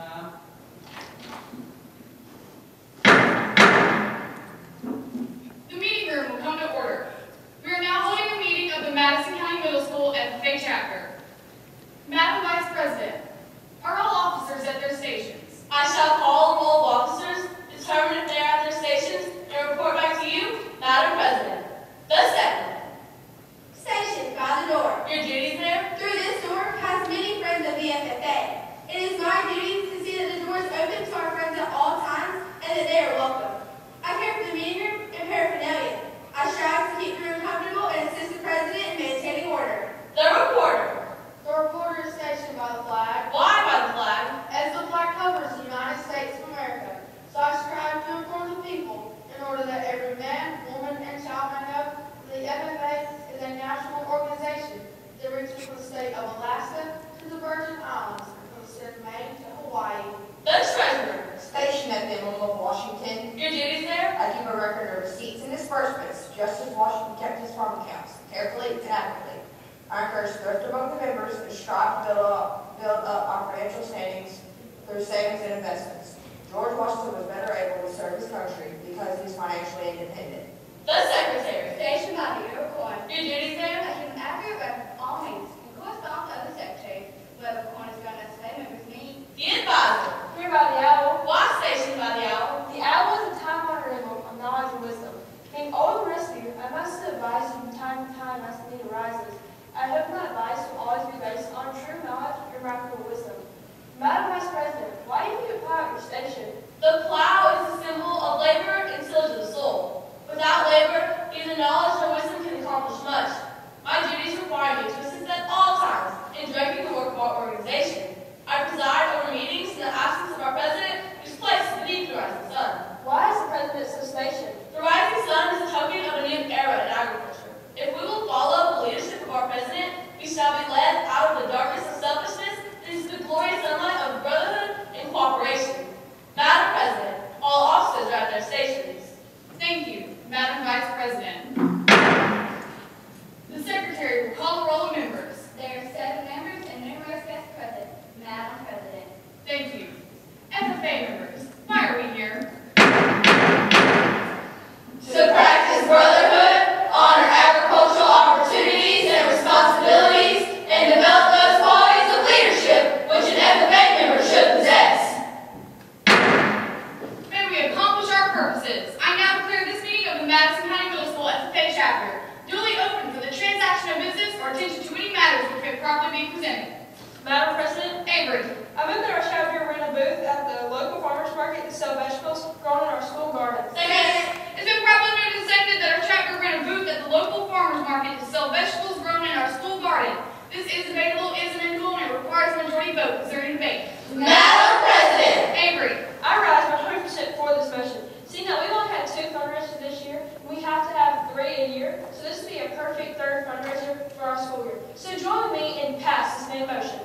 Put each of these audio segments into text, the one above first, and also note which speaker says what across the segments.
Speaker 1: Time.
Speaker 2: The meeting room will come to order. We are now holding a meeting of the Madison County Middle School FFA chapter. Madam Vice President, are all officers at their stations?
Speaker 3: I shall call the roll of officers, determine if they are at their stations, and report back to you, Madam President. The second.
Speaker 4: Stationed by the door.
Speaker 3: Your duties there?
Speaker 4: Through this door pass many friends of the FFA. It is my duty to see that the door is open to our friends at all times and that they are welcome. I care for the meeting room and paraphernalia. I strive to keep the room comfortable and assist the president in maintaining order.
Speaker 3: The reporter.
Speaker 4: The reporter is stationed by the flag.
Speaker 3: Why by the flag?
Speaker 4: As the flag covers the United States of America, so I strive to inform the people in order that every man, woman, and child may know that the FFA is a national organization that reaches from the state of Alaska to the Virgin Islands, and from the state of Maine to Hawaii.
Speaker 3: The treasurer.
Speaker 5: Stationed at the Emblem of Washington,
Speaker 3: Your duties there?
Speaker 5: I keep a record of receipts and disbursements, just as Washington kept his farm accounts, carefully and accurately. I encourage thrift among the members and strive to build up our financial standings through savings and investments. George Washington was better able to serve his country because he was financially independent.
Speaker 3: The secretary.
Speaker 4: Stationed by the Iroquois.
Speaker 3: Your duties there?
Speaker 4: I keep an accurate record of all meetings and correspond to other secretaries, whether the coin is going as they members meet.
Speaker 3: The advisor.
Speaker 6: Here by the owl.
Speaker 3: Why stationed by the owl?
Speaker 6: The owl is a time-honored emblem of knowledge and wisdom. Being old and rusty, I must advise you from time to time as the need arises. I hope my advice will always be based on true knowledge and practical wisdom. Madam Vice President, why do you need a plow at your station?
Speaker 3: The plow is a symbol of labor and tillage of the soul. Without labor, neither knowledge nor wisdom can accomplish much. My duties require me to assist at all times in directing the work of our organization. I preside over meetings in the absence of our president, whose place is beneath the rising sun.
Speaker 6: Why is the president so stationed?
Speaker 3: The rising sun is a token of a new era in agriculture. If we will follow the leadership of our president, we shall be led out of the darkness of selfishness into the glorious sunlight of brotherhood and cooperation. Madam President, all officers are at their stations.
Speaker 2: Thank you, Madam Vice President. The Secretary will call the roll of members.
Speaker 4: There are 7 members and numerous guests present. Madam President.
Speaker 2: Thank you. FFA members, why are we here?
Speaker 3: To practice brotherhood, honor agricultural opportunities and responsibilities, and develop those qualities of leadership which an FFA member should possess.
Speaker 2: May we accomplish our purposes. I now declare this meeting of the Madison County Middle School FFA chapter duly open for the transaction of business or attention to any matters which may properly be presented.
Speaker 6: Madam President,
Speaker 2: Avery.
Speaker 6: I move that our chapter rent a booth at the local farmers market to sell vegetables grown in our school gardens.
Speaker 2: Second. It's been properly moved and seconded that our chapter rent a booth at the local farmers market to sell vegetables grown in our school garden. This is debatable, is amendable, and it requires a majority vote. Is there any debate?
Speaker 3: Madam President,
Speaker 2: Avery.
Speaker 6: I rise 100% for this motion. Seeing that we've only had 2 fundraisers this year, we have to have 3 a year, so this would be a perfect 3rd fundraiser for our school year. So join me and pass this main motion.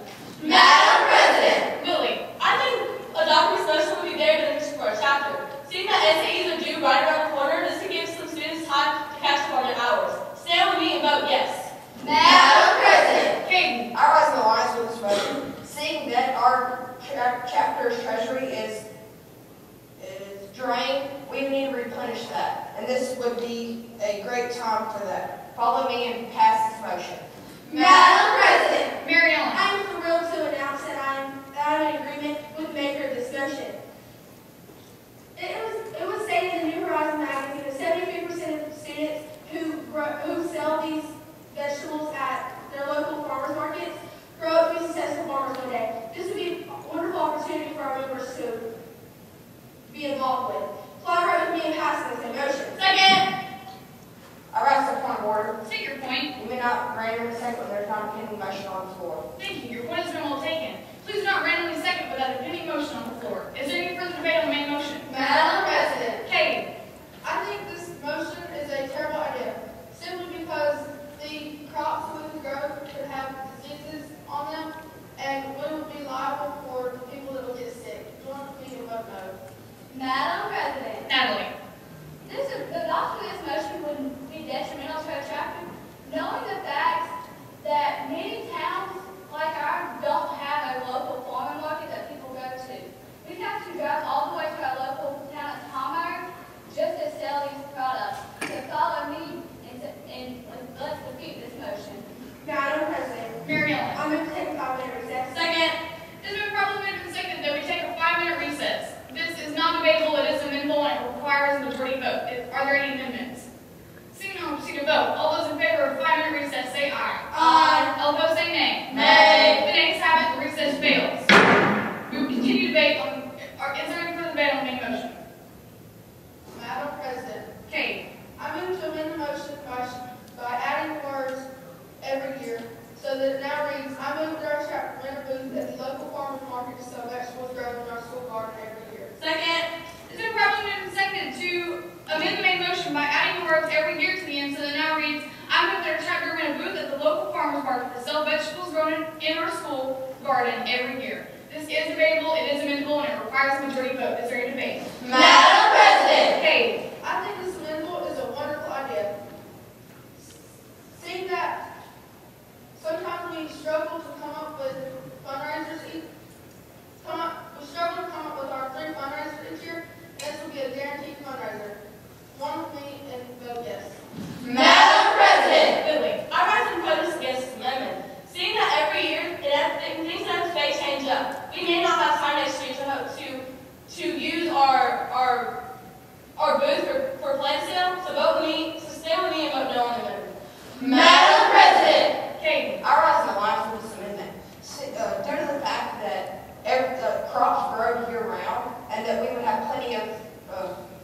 Speaker 3: Madam President,
Speaker 2: Lily.
Speaker 3: I think adopting this motion would be very beneficial for our chapter. Seeing that SAEs are due right around the corner, this could give some students time to catch up on their hours. Stand with me and vote yes.
Speaker 4: Madam President.
Speaker 2: Caden.
Speaker 5: I rise in alliance with this motion. Seeing that our chapter's treasury is drained, we need to replenish that. And this would be a great time for that. Follow me and pass this motion.
Speaker 4: Madam President.
Speaker 2: Mary Ellen.
Speaker 4: I am thrilled to announce that I'm in agreement with the maker of this motion. It was stated in the New Horizon magazine that 73% of students who sell these vegetables at their local farmers markets grow up to be successful farmers one day. This would be a wonderful opportunity for our members to be involved with. Collaborate with me in passing this motion.
Speaker 2: Second.
Speaker 5: I rise to a point of order.
Speaker 2: State your point.
Speaker 5: You may not render a second when there's not a pending motion on the floor.
Speaker 2: Thank you. Your point has been well taken. Please do not randomly second without a pending motion on the floor. Is there any further debate on the main motion?
Speaker 4: Madam President.
Speaker 2: Katie.
Speaker 4: I think this motion is a terrible idea, simply because the crops we grow could have diseases on them, and we would be liable for the people that will get sick. Join me and vote no. Madam President.
Speaker 2: Natalie.
Speaker 4: The adoption of this motion would be detrimental to our chapter, knowing the fact that many towns like ours don't have a local farming market that people go to. to sell vegetables grown in our school garden every year.
Speaker 3: Second.
Speaker 2: It's been properly moved and seconded to amend the main motion by adding the words every year to the end, so that now reads, I move that our chapter rent a booth at the local farmer's market to sell vegetables grown in our school garden every year. This is debatable, it is amendable, and it requires a majority vote. Is there any debate?
Speaker 3: Madam President.
Speaker 2: Kate.
Speaker 4: I think this amendment is a wonderful idea. Seeing that sometimes we struggle to come up with fundraisers, we struggle to come up with our 3 fundraisers each year, and this will be a guaranteed fundraiser. One with me and vote yes.
Speaker 3: Madam President.
Speaker 2: Lily.
Speaker 3: I rise in protest against this amendment. Seeing that every year things have to change up, we may not have time next year to use our booth for plant sale. So vote with me. So stay with me and vote no on the amendment. Madam President.
Speaker 2: Kate.
Speaker 5: I rise in alliance with this amendment. Due to the fact that crops grow year-round and that we would have plenty of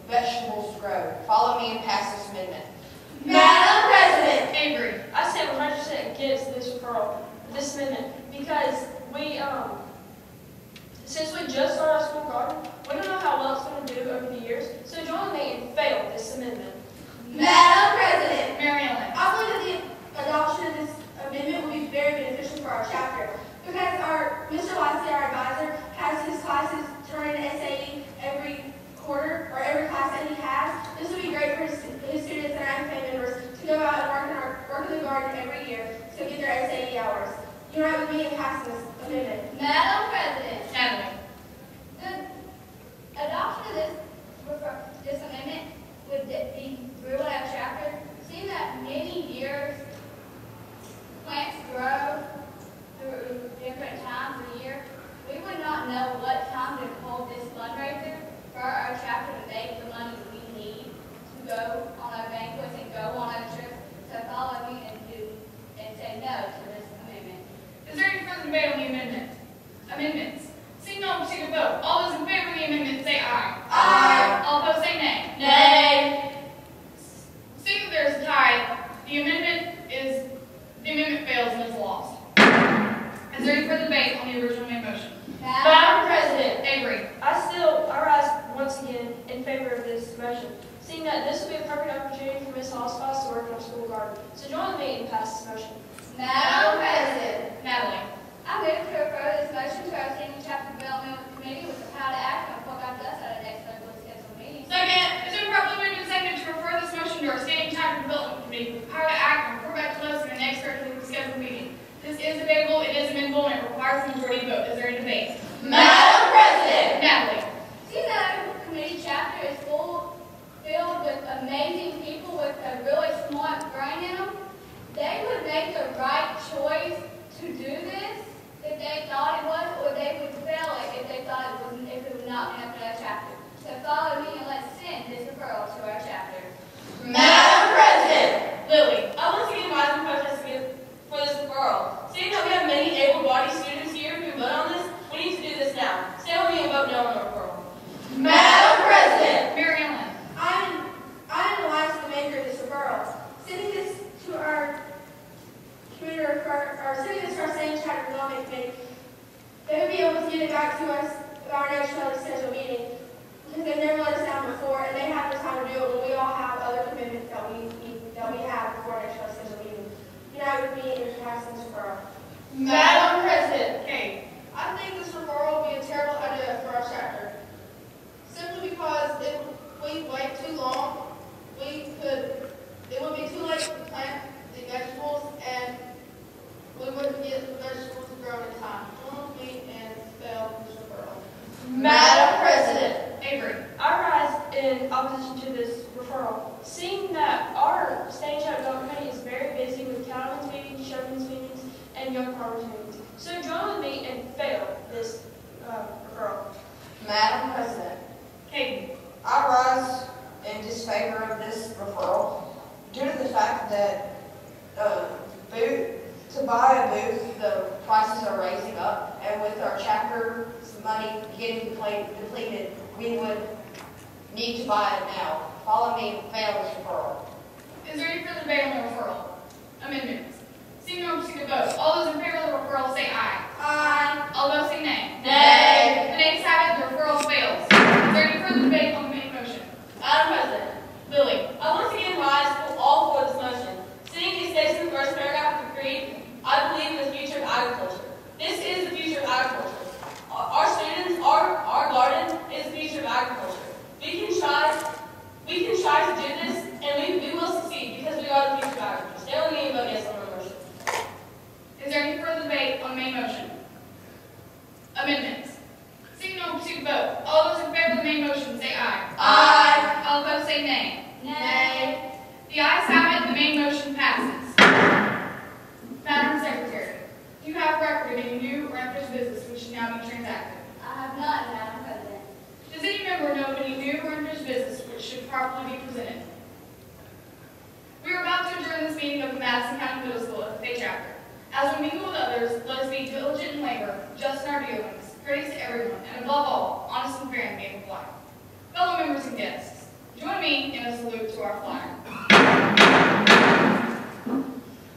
Speaker 5: vegetables to grow. Follow me and pass this amendment.
Speaker 3: Madam President.
Speaker 2: Avery.
Speaker 6: I stand 100% against this referral, this amendment, because since we just started our school garden, we don't know how well it's going to do over the years. So join me and fail this amendment.
Speaker 3: Madam President.
Speaker 2: Mary Ellen.
Speaker 4: I believe that the adoption of this amendment will be very beneficial for our chapter because Mr. Lassie, our advisor, has his classes turn in SAE every quarter, or every class that he has. This will be great for his students and our family members to go out and work in the garden every year to get their SAE hours. Unite with me in passing this amendment.
Speaker 3: Madam President.
Speaker 2: Natalie.
Speaker 1: The adoption of this amendment would be rural our chapter. Seeing that many years plants grow through different times of the year, we would not know what time to hold this fundraiser for our chapter to make the money we need to go on our banquets and go on our trips. So follow me and say no to this amendment.
Speaker 2: Is there any further debate on the amendments? Seeing no one proceed to vote. All those in favor of the amendment say aye.
Speaker 3: Aye.
Speaker 2: All opposed say nay.
Speaker 3: Nay.
Speaker 2: Seeing that there is a tie, the amendment fails and is lost. Is there any further debate on the original main motion?
Speaker 3: Madam President.
Speaker 2: Avery.
Speaker 6: I rise once again in favor of this motion, seeing that this will be a perfect opportunity for Ms. Hossfos to work in our school garden. So join me and pass this motion.
Speaker 3: Madam President.
Speaker 2: Natalie.
Speaker 1: I move to refer this motion to our senior chapter development committee with the power to act on what got us at our next regularly scheduled meeting.
Speaker 2: Second. It's been properly moved and seconded to refer this motion to our standing chapter development committee with the power to act and report back to us in our next regularly scheduled meeting. This is debatable, it is amendable, and it requires a majority vote. Is there any debate?
Speaker 3: Madam President.
Speaker 2: Natalie.
Speaker 1: See that our committee chapter is filled with amazing people with a really smart brain in them. They would make the right choice to do this if they thought it was, or they would fail it if they thought it wasn't, if it would not be enough for that chapter. So follow me and let's send this referral to our chapter.
Speaker 3: Madam President.
Speaker 2: Lily.
Speaker 3: I want to give my protest for this referral. Seeing that we have many able-bodied students here who vote on this, we need to do this now. Stay with me and vote no on the referral. Madam President.
Speaker 2: Mary Ellen.
Speaker 4: I'm in alliance with the maker of this referral. Sending this to our community, sending this to our same chapter development committee, they would be able to get it back to us at our next regularly scheduled meeting because they've never let us down before, and they have the time to do it when we all have other commitments that we have before our next regularly scheduled meeting. Unite with me in passing this referral.
Speaker 3: Madam President.
Speaker 2: Kate.
Speaker 4: I think this referral would be a terrible idea for our chapter. Simply because if we wait too long, it would be too late to plant the vegetables and we wouldn't get the vegetables grown in time. Join with me and fail this referral.
Speaker 3: Madam President.
Speaker 2: Avery.
Speaker 6: I rise in opposition to this referral, seeing that our standing chapter development committee is very busy with cattlemen's meetings, showmen's meetings, and young farmers meetings. So join with me and fail this referral.
Speaker 5: Madam President,
Speaker 2: Kate.
Speaker 5: I rise in disfavor of this referral due to the fact that to buy a booth, the prices are raising up, and with our chapter's money getting depleted, we would need to buy it now. Follow me and fail this referral.
Speaker 2: Is there any further debate on the referral? Amendments. Seeing no one proceed to vote. All those in favor of the referral say aye.
Speaker 4: Aye.
Speaker 2: All those say nay.
Speaker 3: Nay.
Speaker 2: now be transacted?
Speaker 1: I have not, Madam President.
Speaker 2: Does any member know of any new or unfinished business which should properly be presented? We are about to adjourn this meeting of the Madison County Middle School FFA chapter. As we mingle with others, let us be diligent in labor, just in our dealings, courteous to everyone, and above all, honest and fair in the game of life. Fellow members and guests, join me in a salute to our flag.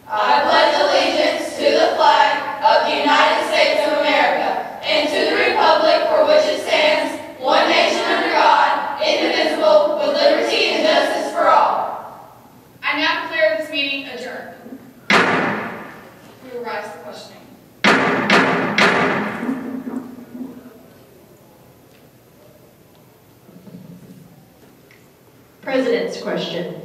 Speaker 3: I pledge allegiance to the flag of the United States of America and to the republic for which it stands, one nation under God, indivisible, with liberty and justice for all.
Speaker 2: I now declare this meeting adjourned. We will rise to questioning.
Speaker 7: President's question.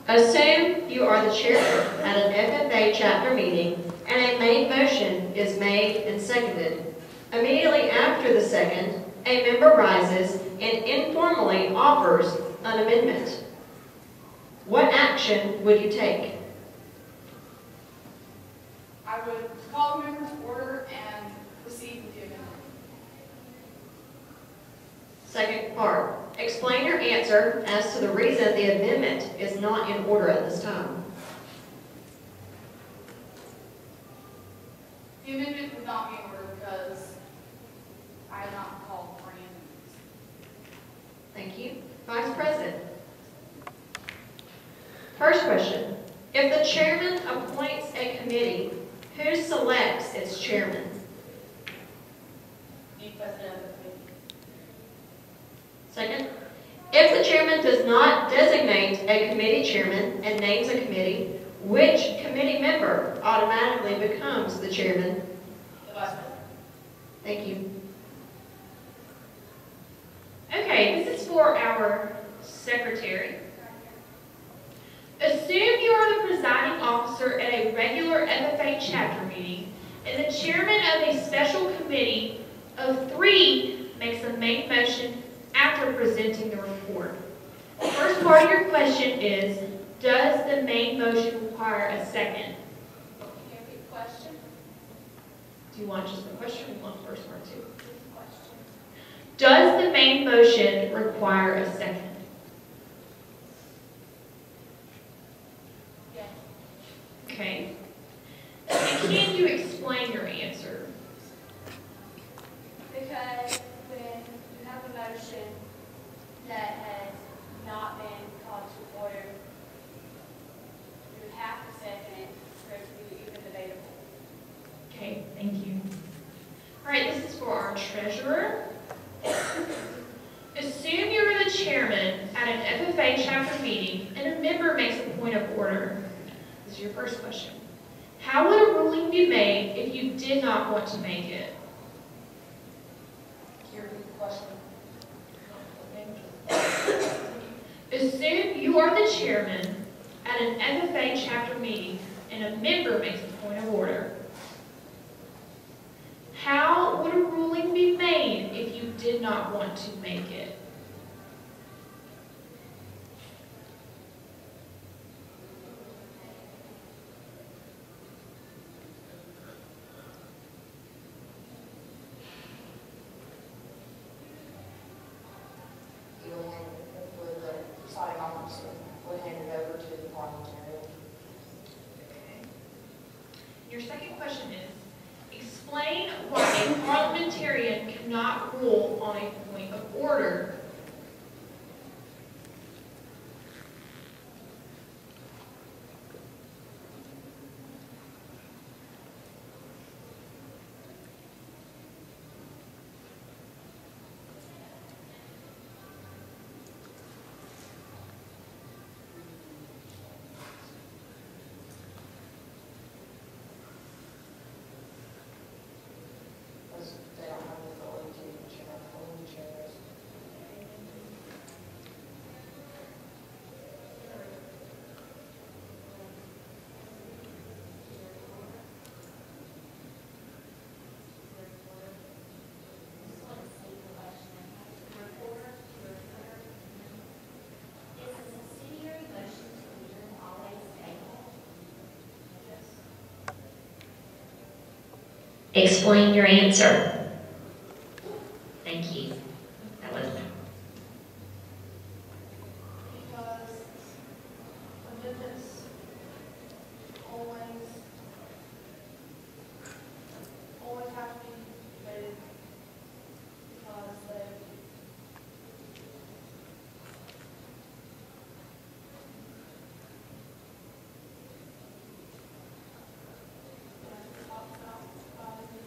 Speaker 7: Assume you are the chairman at an FFA chapter meeting and a main motion is made and seconded. Immediately after the second, a member rises and informally offers an amendment. What action would you take?
Speaker 2: I would call the member to order and proceed with the amendment.
Speaker 7: Second part. Explain your answer as to the reason the amendment is not in order at this time.
Speaker 2: The amendment would not be in order because I had not called for any amendments.
Speaker 7: Thank you. Vice President. First question. If the chairman appoints a committee, who selects its chairman?
Speaker 3: The president of the committee.
Speaker 7: Second. If the chairman does not designate a committee chairman and names a committee, which committee member automatically becomes the chairman?
Speaker 3: The vice president.
Speaker 7: Thank you.
Speaker 8: Okay, this is for our secretary. Assume you are the presiding officer at a regular FFA chapter meeting, and the chairman of a special committee of 3 makes the main motion after presenting the report. The first part of your question is, does the main motion require a second?
Speaker 1: Can you repeat the question?
Speaker 8: Do you want just the question or you want the first part too?
Speaker 1: Question.
Speaker 8: Does the main motion require a second?
Speaker 1: Yes.
Speaker 8: Okay. And can you explain your answer?
Speaker 1: Because when you have a motion that has not been called to order, you would have to second it for it to be even debatable.
Speaker 8: Okay, thank you. All right, this is for our treasurer. Assume you are the chairman at an FFA chapter meeting and a member makes a point of order. This is your first question. How would a ruling be made if you did not want to make it?
Speaker 3: Can you repeat the question?
Speaker 8: Assume you are the chairman at an FFA chapter meeting and a member makes a point of order. How would a ruling be made if you did not want to make it?
Speaker 5: The deciding officer would hand it over to the parliamentarian.
Speaker 8: Your second question is, explain why a parliamentarian cannot rule on a point of order.
Speaker 5: Because they don't have the authority to chair, only chairs.
Speaker 9: Explain your answer. Thank you. That was
Speaker 4: Because amendments always have to be debated because they talk about the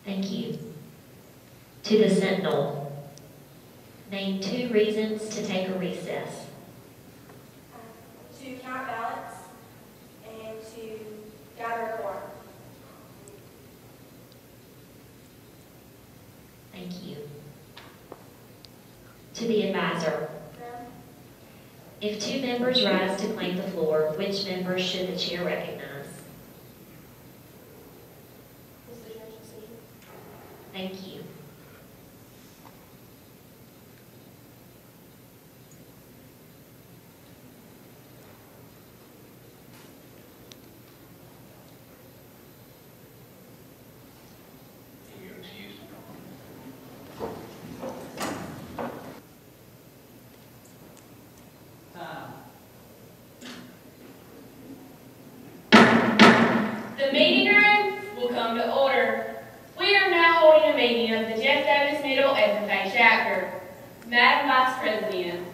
Speaker 9: Thank you. To the Sentinel, name 2 reasons to take a recess.
Speaker 4: to count ballots and to gather a quorum.
Speaker 9: Thank you. To the Advisor, if 2 members rise to claim the floor, which members should the chair recognize?
Speaker 4: This is the judge's decision.
Speaker 9: Thank you.
Speaker 3: The meeting room will come to order. We are now holding a meeting of the Jeff Davis Middle FFA chapter. Madam Vice President,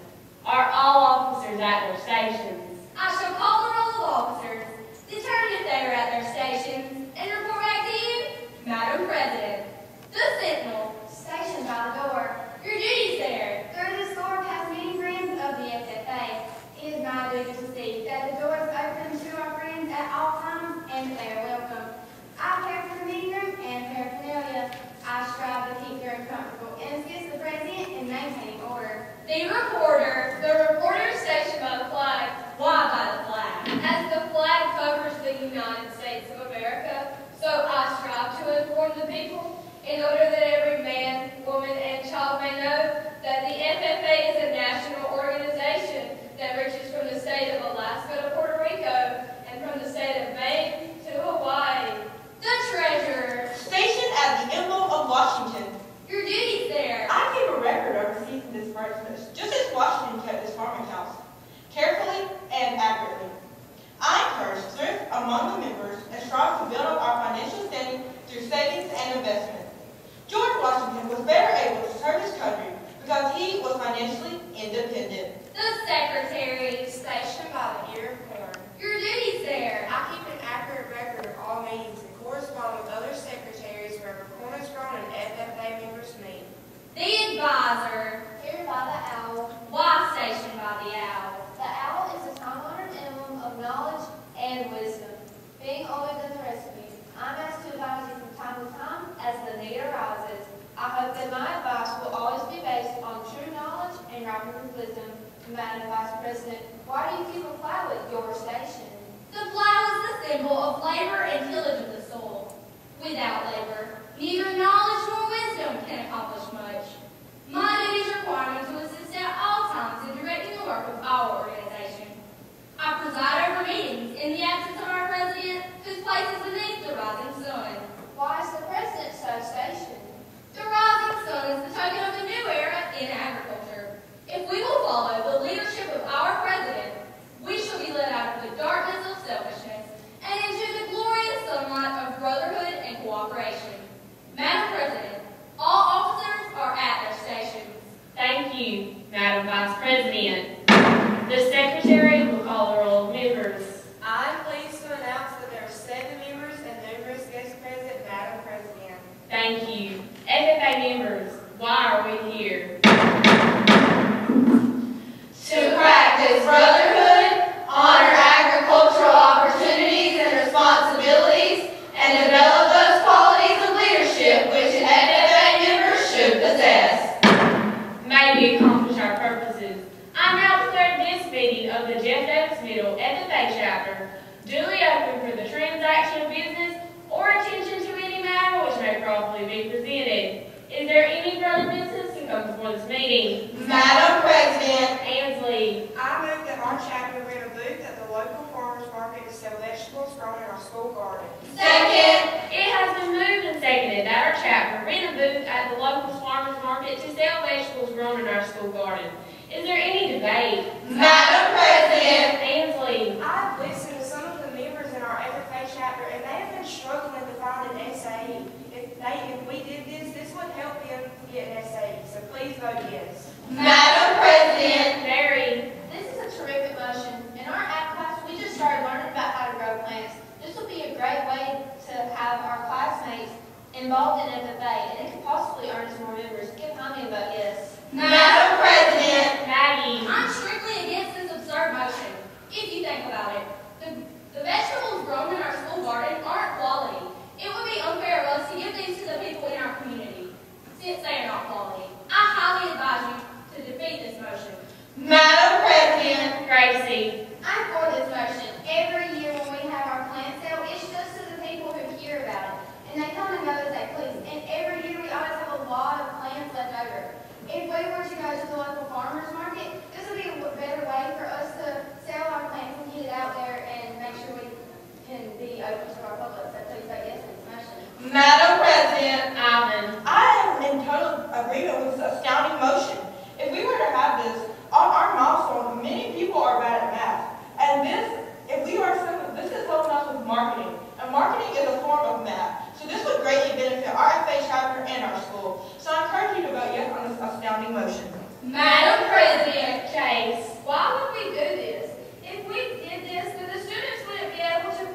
Speaker 3: are all officers at their stations?
Speaker 1: I shall call the roll of officers, determine if they are at their stations, and report back to you, Madam President. The Sentinel, stationed by the door. Your duties there. Through the store past meeting friends of the FFA. It is my duty to see that the door is open to our friends at all times and that they are welcome. I care for the meeting room and paraphernalia. I strive to keep very comfortable and assist the president in maintaining order. The reporter stationed by the flag. Why by the flag? As the flag covers the United States of America, so I strive to inform the people in order that every man, woman, and child may know that the FFA is a national organization that reaches from the state of Alaska to Puerto Rico and from the state of Maine to Hawaii. The treasurer,
Speaker 5: Stationed at the Emblem of Washington.
Speaker 1: your duties there.
Speaker 5: I keep a record of receipts and disbursements, just as Washington kept his farming house, carefully and accurately. I encourage thrift among the members and strive to build up our financial standing through savings and investment. George Washington was better able to serve his country because he was financially independent.
Speaker 1: The secretary, stationed by the ear of corn. Your duties there.
Speaker 10: I keep an accurate record of all meetings and correspond with other secretaries wherever cornerstone and FFA members meet.
Speaker 1: The advisor, here by the owl. Why stationed by the owl? The owl is a time-honored emblem of knowledge and wisdom. Being older than the rest of you, I'm asked to advise you from time to time as the need arises. I hope that my advice will always be based on true knowledge and ripened with wisdom. Madam Vice President, why do you keep a plow at your station? The plow is the symbol of labor and tillage of the soil. Without labor, neither knowledge nor wisdom can accomplish much. My duties require me to assist at all times in directing the work of our organization. I preside over meetings in the absence of our president, whose place is beneath the rising sun. Why is the president so stationed? The rising sun is the token of a new era in agriculture. If we will follow the leadership of our president, we shall be led out of the darkness of selfishness and into the glorious sunlight of brotherhood and cooperation. Madam President, all officers are at their stations.
Speaker 3: Thank you, Madam Vice President. The Secretary will call the roll of members.
Speaker 10: I am pleased to announce that there are 7 members and numerous guests present, Madam President.
Speaker 3: Thank you. FFA members, why are we here?
Speaker 5: To practice brotherhood, honor agricultural opportunities and responsibilities, and develop those qualities of leadership which an FFA member should possess.
Speaker 3: May we accomplish our purposes. I now declare this meeting of the Jeff Davis Middle FFA chapter duly open for the transaction of business or attention to any matter which may properly be presented. Is there any further business to
Speaker 8: come before this meeting?
Speaker 5: Madam President,
Speaker 8: Ansley.
Speaker 10: I move that our chapter rent a booth at the local farmer's market to sell vegetables grown in our school garden.
Speaker 5: second.
Speaker 8: It has been moved and seconded that our chapter rent a booth at the local farmer's market to sell vegetables grown in our school garden. Is there any debate?
Speaker 5: Madam President,
Speaker 8: Ansley.
Speaker 10: I've listened to some of the members in our FFA chapter, and they have been struggling to find an SAE. If we did this, this would help them get an SAE. So please vote yes.
Speaker 5: Madam President,
Speaker 8: Mary.
Speaker 1: This is a terrific motion. In our ag class, we just started learning about how to grow plants. This will be a great way to have our classmates involved in FFA, and it could possibly earn us more members. Give Tommy a vote yes.
Speaker 5: Madam President,
Speaker 8: Maggie.
Speaker 1: I'm strictly against this absurd motion. If you think about it, the vegetables grown in our school garden aren't quality. It would be unfair of us to give these to the people in our community, since they are not quality. I highly advise you to defeat this motion.
Speaker 5: Madam President,
Speaker 8: Gracie.
Speaker 1: I'm for this motion. Every year when we have our plant sale, it's just to the people who hear about it. And they come and go as they please. And every year we always have a lot of plants left over. If we were to go to the local farmer's market, this would be a better way for us to sell our plants and get it out there and make sure we can be open to our public. So please vote yes to this motion.
Speaker 5: Madam President,
Speaker 8: Ivan.
Speaker 5: I am in total agreement with this astounding motion. If we were to have this on our milestone, many people are bad at math. And this is helping us with marketing. And marketing is a form of math. So this would greatly benefit our FA chapter and our school. So I encourage you to vote yes on this astounding motion.
Speaker 1: Madam President,
Speaker 8: Chase.
Speaker 1: why would we do this? If we did this, then the students wouldn't be able to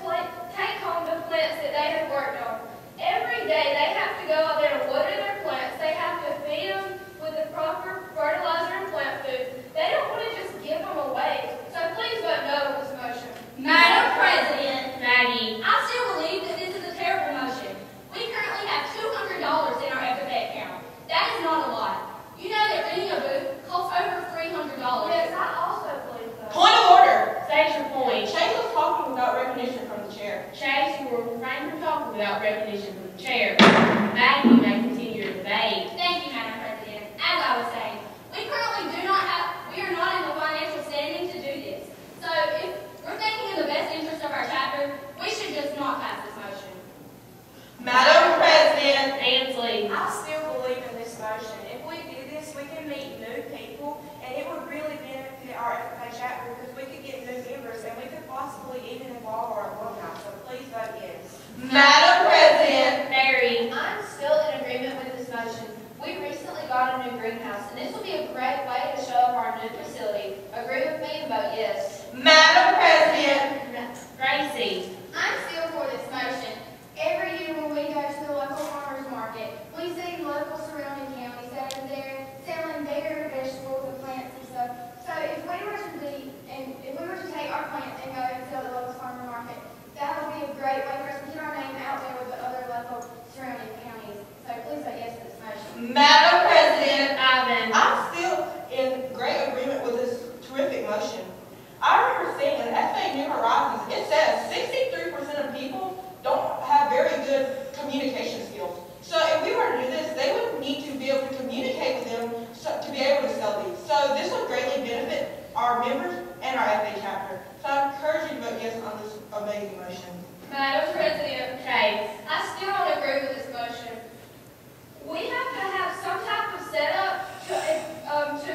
Speaker 1: take home the plants that they have worked on. Every day they have to go out there and water their plants. They have to feed them with the proper fertilizer and plant food. They don't want to just give them away. So please vote no on this motion.
Speaker 5: Madam President,
Speaker 8: Maggie.
Speaker 1: I still believe that this is a terrible motion. We currently have $200 in our FFA account. That is not a lot. You know that renting a booth costs over $300.
Speaker 4: Yes, I also believe that.
Speaker 5: point of order.
Speaker 8: State your point.
Speaker 5: Chase was talking without recognition from the chair.
Speaker 8: Chase, you will refrain from talking without recognition from the chair. Maggie, you may continue your debate.
Speaker 1: Thank you, Madam President. As I was saying, we are not in the financial standing to do this. So if we're thinking in the best interest of our chapter, we should just not pass this motion.
Speaker 5: Madam President,
Speaker 8: Ansley.
Speaker 10: I still believe in this motion. If we did this, we can meet new people, and it would really benefit our FFA chapter because we could get new members, and we could possibly even involve our alumni. So please vote yes.
Speaker 5: Madam President,
Speaker 8: Mary.
Speaker 1: I'm still in agreement with this motion. We recently got a new greenhouse, and this will be a great way to show off our new facility. Agree with me and vote yes.
Speaker 5: Madam President,
Speaker 8: Gracie.
Speaker 1: I'm still for this motion. Every year when we go to the local farmer's market, we see local surrounding counties that are there selling their vegetables and plants and stuff. So if we were to take our plants and go and sell at the local farmer's market, that would be a great way for us to get our name out there with the other local surrounding counties. So please vote yes to this motion.
Speaker 5: Madam President,
Speaker 8: Ivan.
Speaker 5: I'm still in great agreement with this terrific motion. I remember seeing in FA New Horizons, it says 63% of people don't have very good communication skills. So if we were to do this, they would need to be able to communicate with them to be able to sell these. So this would greatly benefit our members and our FA chapter. So I encourage you to vote yes on this amazing motion.
Speaker 1: Madam President,
Speaker 8: Chase.
Speaker 1: I still don't agree with this motion. We have to have some type of setup to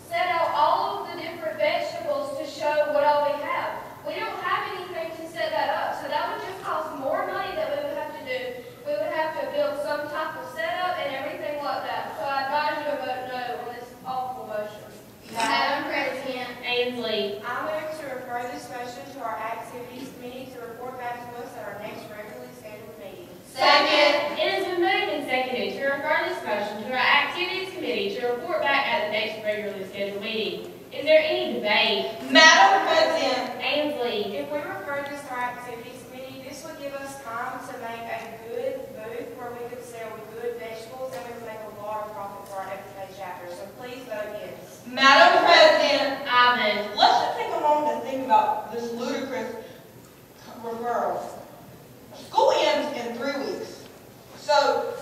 Speaker 1: set out all of the different vegetables to show what all we have. We don't have anything to set that up, so that would just cost more money that we would have to do. We would have to build some type of setup and everything like that. So I advise you to vote no on this awful motion. Madam President,
Speaker 8: Ansley.
Speaker 10: I move to refer this motion to our activities committee to report back to us at our next regularly scheduled meeting.
Speaker 1: second.
Speaker 8: It has been moved and seconded to refer this motion to our activities committee to report back at the next regularly scheduled meeting. Is there any debate?
Speaker 5: Madam President,
Speaker 8: Ansley.
Speaker 10: If we refer this to our activities committee, this would give us time to make a good booth where we could sell good vegetables and we could make a lot of profit for our FFA chapter. So please vote yes.
Speaker 5: Madam President,
Speaker 8: Ivan.
Speaker 5: let's just take a moment to think about this ludicrous referral. School ends in 3 weeks. So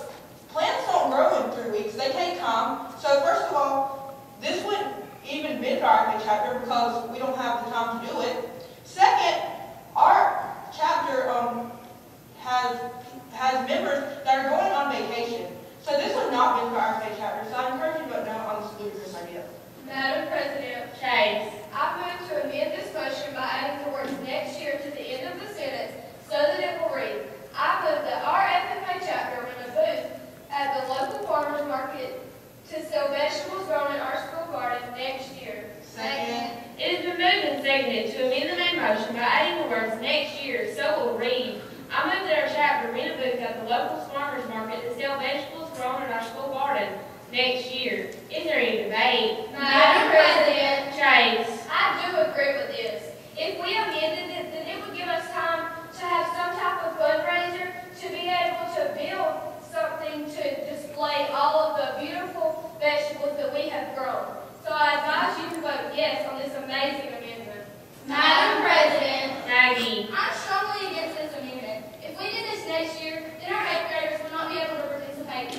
Speaker 5: plants don't grow in 3 weeks. They take time. So for
Speaker 11: chapter because we don't have the time to do it. Second, our chapter has members that are going on vacation. So this would not be for our FA chapter, so I encourage you to vote no on this ludicrous idea.
Speaker 1: Madam President,
Speaker 2: Chase.
Speaker 1: I move to amend this motion by adding the words next year to the end of the sentence so that it will read, I move that our FFA chapter rent a booth at the local farmers market to sell vegetables grown in our school garden next year.
Speaker 11: Second.
Speaker 2: It has been moved and seconded to amend the main motion by adding the words next year, so it will read, I move that our chapter rent a booth at the local farmers market to sell vegetables grown in our school garden next year. Is there any debate?
Speaker 1: Madam President,
Speaker 2: Chase.
Speaker 1: I do agree with this. If we amended it, then it would give us time to have some type of fundraiser to be able to build something to display all of the beautiful vegetables that we have grown. So I advise you to vote yes on this amazing amendment.
Speaker 4: Madam President,
Speaker 2: Maggie.
Speaker 1: I'm strongly against this amendment. If we did this next year, then our 8th graders would not be able to participate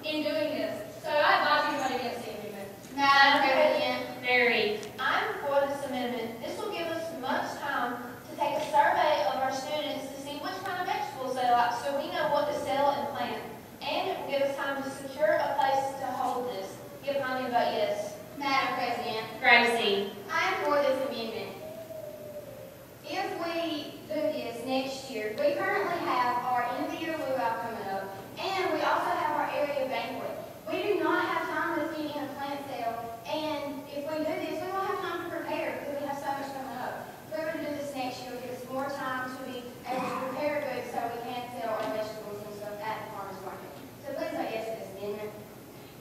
Speaker 1: in doing this. So I advise you to vote against the amendment.
Speaker 4: Madam President,
Speaker 2: Mary.
Speaker 6: I'm for this amendment. This will give us much time to take a survey of our students to see which kind of vegetables they like so we know what to sell and plant. And it will give us time to secure a place to hold this. Give Honey a vote yes.
Speaker 4: Madam President,
Speaker 2: Gracie.
Speaker 4: I am for this amendment. If we do this next year, we currently have our end of the year luau coming up, and we also have our area banquet. We do not have time to feed in a plant sale, and if we do this, we won't have time to prepare because we have so much coming up. If we were to do this next year, it will give us more time to be able to prepare goods so we can sell our vegetables and stuff at the farmer's market. So please vote yes to this amendment.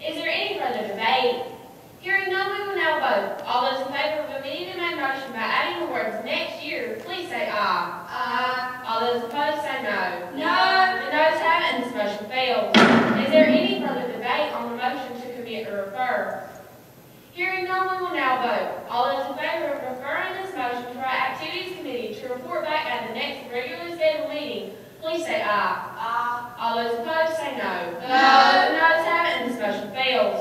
Speaker 2: Is there any further debate? Hearing none, we will now vote. All those in favor of amending the main motion by adding the words next year, please say aye.
Speaker 1: Aye.
Speaker 2: All those opposed say no.
Speaker 1: No.
Speaker 2: The noes have it, and this motion fails. Is there any further debate on the motion to commit or refer? Hearing none, we will now vote. All those in favor of referring this motion to our Activities Committee to report back at the next regularly scheduled meeting, please say aye.
Speaker 1: Aye.
Speaker 2: All those opposed say no.
Speaker 1: No.
Speaker 2: The noes have it, and this motion fails.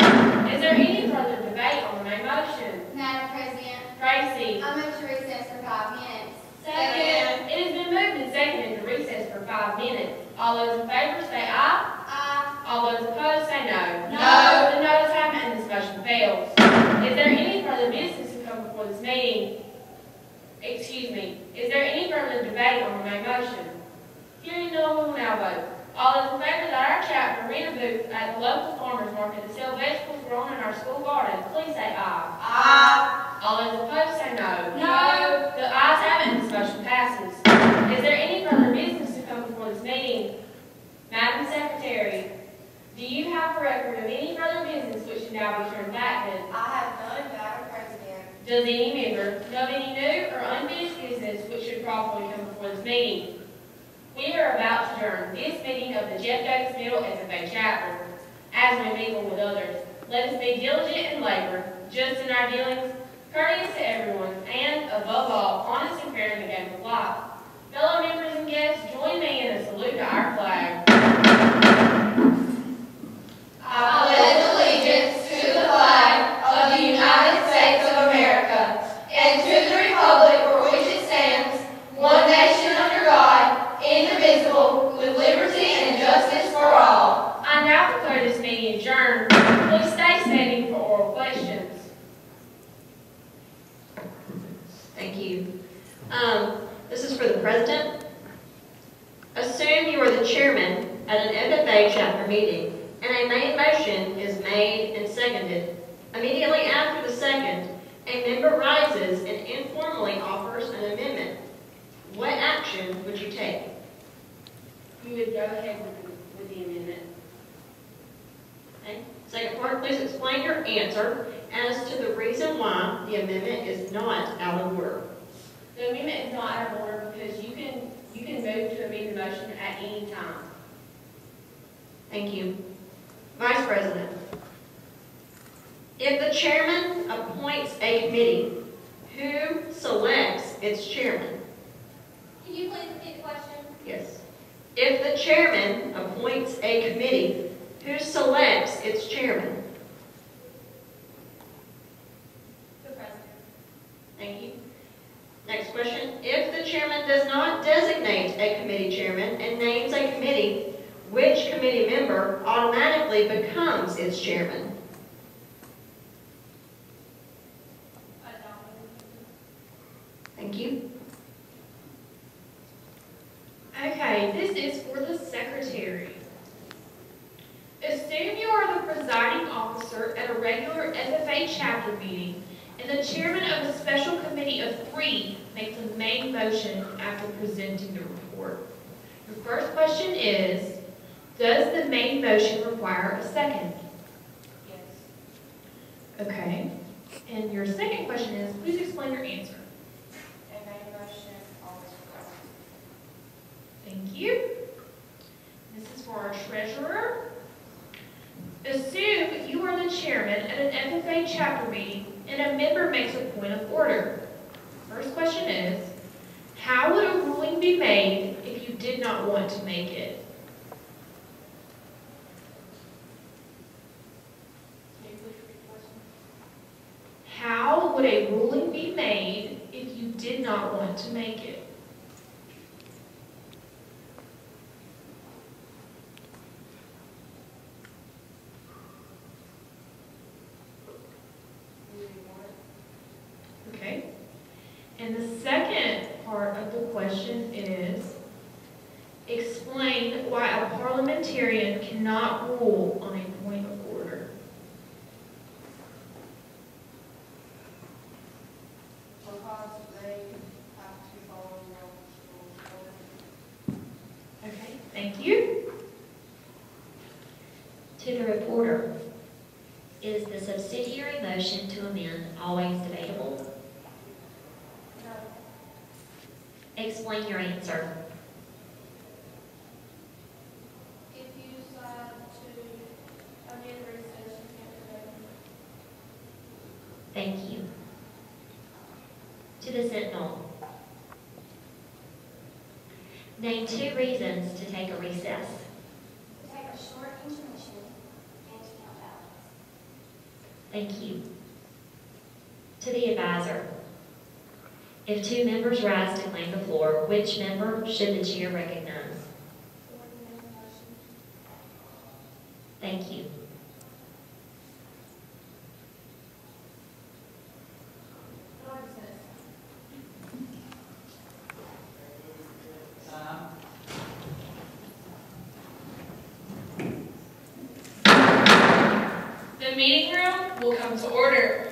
Speaker 2: Is there any further debate on the main motion?
Speaker 4: Madam President,
Speaker 2: Tracy.
Speaker 4: I move to recess for 5 minutes.
Speaker 2: Second. It has been moved and seconded to recess for 5 minutes. All those in favor say aye.
Speaker 4: Aye.
Speaker 2: All those opposed say no.
Speaker 1: No.
Speaker 2: The noes have it, and this motion fails. Is there any further business to come before this meeting? Excuse me. Is there any further debate on the main motion? Hearing none, we will now vote. All those in favor that our chapter rent a booth at the local farmers market to sell vegetables grown in our school garden, please say aye.
Speaker 1: Aye.
Speaker 2: All those opposed say no.
Speaker 1: No.
Speaker 2: The ayes have it, and this motion passes. Is there any further business to come before this meeting? Madam Secretary, do you have a record of any further business which should now be turned back to?
Speaker 10: I have none, Madam President.
Speaker 2: Does any member know of any new or unfinished business which should properly come before this meeting? We are about to adjourn this meeting of the Jeff Davis Middle FFA chapter. As we mingle with others, let us be diligent in labor, just in our dealings, courteous to everyone, and, above all, honest and fair in the game of life. Fellow members and guests, join me in a salute to our flag.
Speaker 1: I pledge allegiance to the flag of the United States of America and to the republic for which it stands, one nation under God, indivisible, with liberty and justice for all.
Speaker 2: I now declare this meeting adjourned. Please stay standing for oral questions.
Speaker 7: Thank you. This is for the president. Assume you are the chairman at an FFA chapter meeting and a main motion is made and seconded. Immediately after the second, a member rises and informally offers an amendment. What action would you take?
Speaker 2: You would go ahead with the amendment.
Speaker 7: Okay. Second part, please explain your answer as to the reason why the amendment is not out of order.
Speaker 2: The amendment is not out of order because you can move to amend the motion at any time.
Speaker 7: Thank you. Vice President, if the chairman appoints a committee, who selects its chairman?
Speaker 1: Can you please repeat the question?
Speaker 7: Yes. If the chairman appoints a committee, who selects its chairman?
Speaker 1: The president.
Speaker 7: Thank you. Next question. If the chairman does not designate a committee chairman and names a committee, which committee member automatically becomes its chairman? Thank you.
Speaker 8: Okay, this is for the secretary. Assume you are the presiding officer at a regular FFA chapter meeting, and the chairman of a special committee of 3 makes a main motion after presenting the report. Your first question is, does the main motion require a second?
Speaker 10: Yes.
Speaker 8: Okay. And your second question is, please explain your answer.
Speaker 10: And main motion always requires.
Speaker 8: Thank you. This is for our treasurer. Assume you are the chairman at an FFA chapter meeting and a member makes a point of order. First question is, how would a ruling be made if you did not want to make it? How would a ruling be made if you did not want to make it? Okay. And the second part of the question is, explain why a parliamentarian cannot rule on a point of order.
Speaker 10: Because they have to follow the rules.
Speaker 8: Okay, thank you.
Speaker 9: To the reporter, is the subsidiary motion to amend always debatable?
Speaker 4: No.
Speaker 9: Explain your answer.
Speaker 4: If you decide to amend the recess, you can't debate it.
Speaker 9: Thank you. To the Sentinel, name 2 reasons to take a recess.
Speaker 1: To take a short intermission and to count ballots.
Speaker 9: Thank you. To the advisor, if 2 members rise to claim the floor, which member should the chair recognize? Thank you.
Speaker 2: The meeting room will come to order.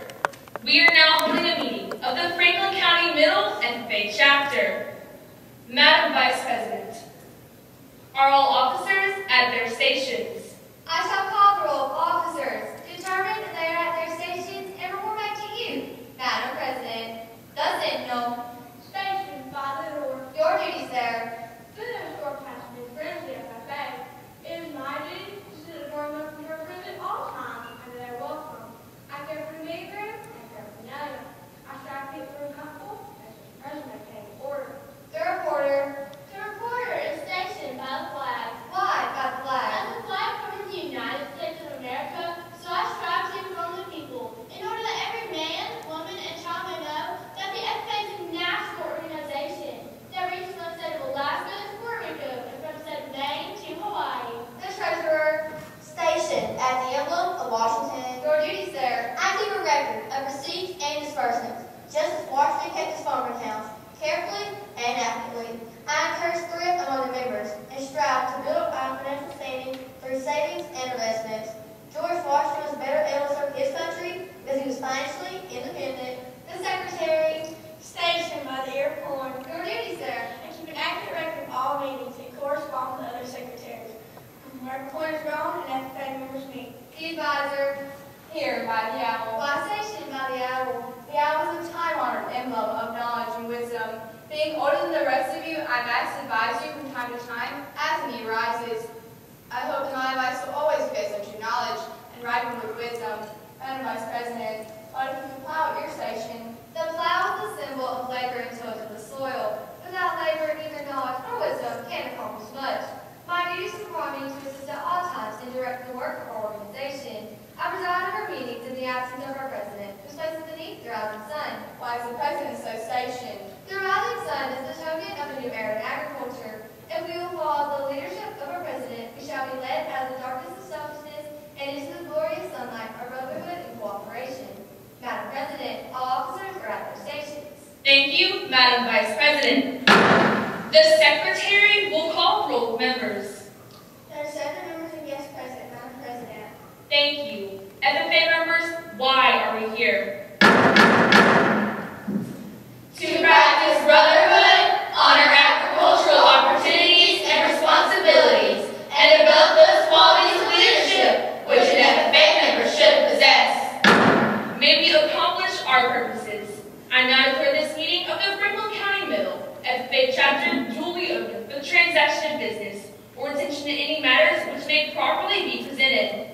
Speaker 2: We are now holding a meeting of the Franklin County Middle FFA Chapter. Madam Vice President, are all officers at their stations?
Speaker 1: I shall call the roll of officers, determine that they are at their stations, and report back to you, Madam President. The Sentinel.
Speaker 4: Station by the door.
Speaker 1: Your duties there.
Speaker 4: Visitors door passengers friendly FFA. It is my duty to sit at door open for privilege at all times, and they are welcome. I care for the meeting room, and care for the other. I strive to keep the room comfortable, as the president came to order.
Speaker 1: The reporter.
Speaker 4: The reporter is stationed by the flag.
Speaker 1: Why by the flag?
Speaker 4: As the flag covers the United States of America, so I strive to inform the people, in order that every man, woman, and child may know that the FFA is a national organization that reaches from the state of Alaska to Puerto Rico, and from the state of Maine to Hawaii.
Speaker 1: The treasurer. Stationed at the emblem of Washington. Your duties there. I keep a record of receipts and disbursements, just as Washington kept his farm accounts, carefully and accurately. I encourage thrift among the members and strive to build up our financial standing through savings and investments. George Washington was better able to serve his country because he was financially independent. The secretary.
Speaker 4: Stationed by the airport,
Speaker 1: Your duties there.
Speaker 4: and keep an accurate record of all meetings and correspond with other secretaries. Where point is drawn and FFA members meet.
Speaker 1: The advisor.
Speaker 2: Here by the owl.
Speaker 1: By station by the owl. The owl is a time-honored emblem of knowledge and wisdom. Being older than the rest of you, I must advise you from time to time as the need arises. I hope that my advice will always be based on true knowledge and ripen with wisdom. Madam Vice President, what if you plow at your station? The plow is the symbol of labor and toil to the soil. Without labor, neither knowledge nor wisdom can accomplish much. My duties require me to assist at all times in directing the work of our organization. I preside over meetings in the absence of our president, who places the need throughout the sun.
Speaker 2: Why, as the president Thank you, Madam Vice President. The Secretary will call roll, members.
Speaker 4: There are 7 members and guests present, Madam President.
Speaker 2: Thank you. FFA members, why are we here? To practice brotherhood, honor agricultural opportunities and responsibilities, and develop those qualities of leadership which an FFA member should possess. May we accomplish our purposes. I now declare this meeting of the Franklin County Middle FFA chapter duly open for the transaction of business or attention to any matters which may properly be presented.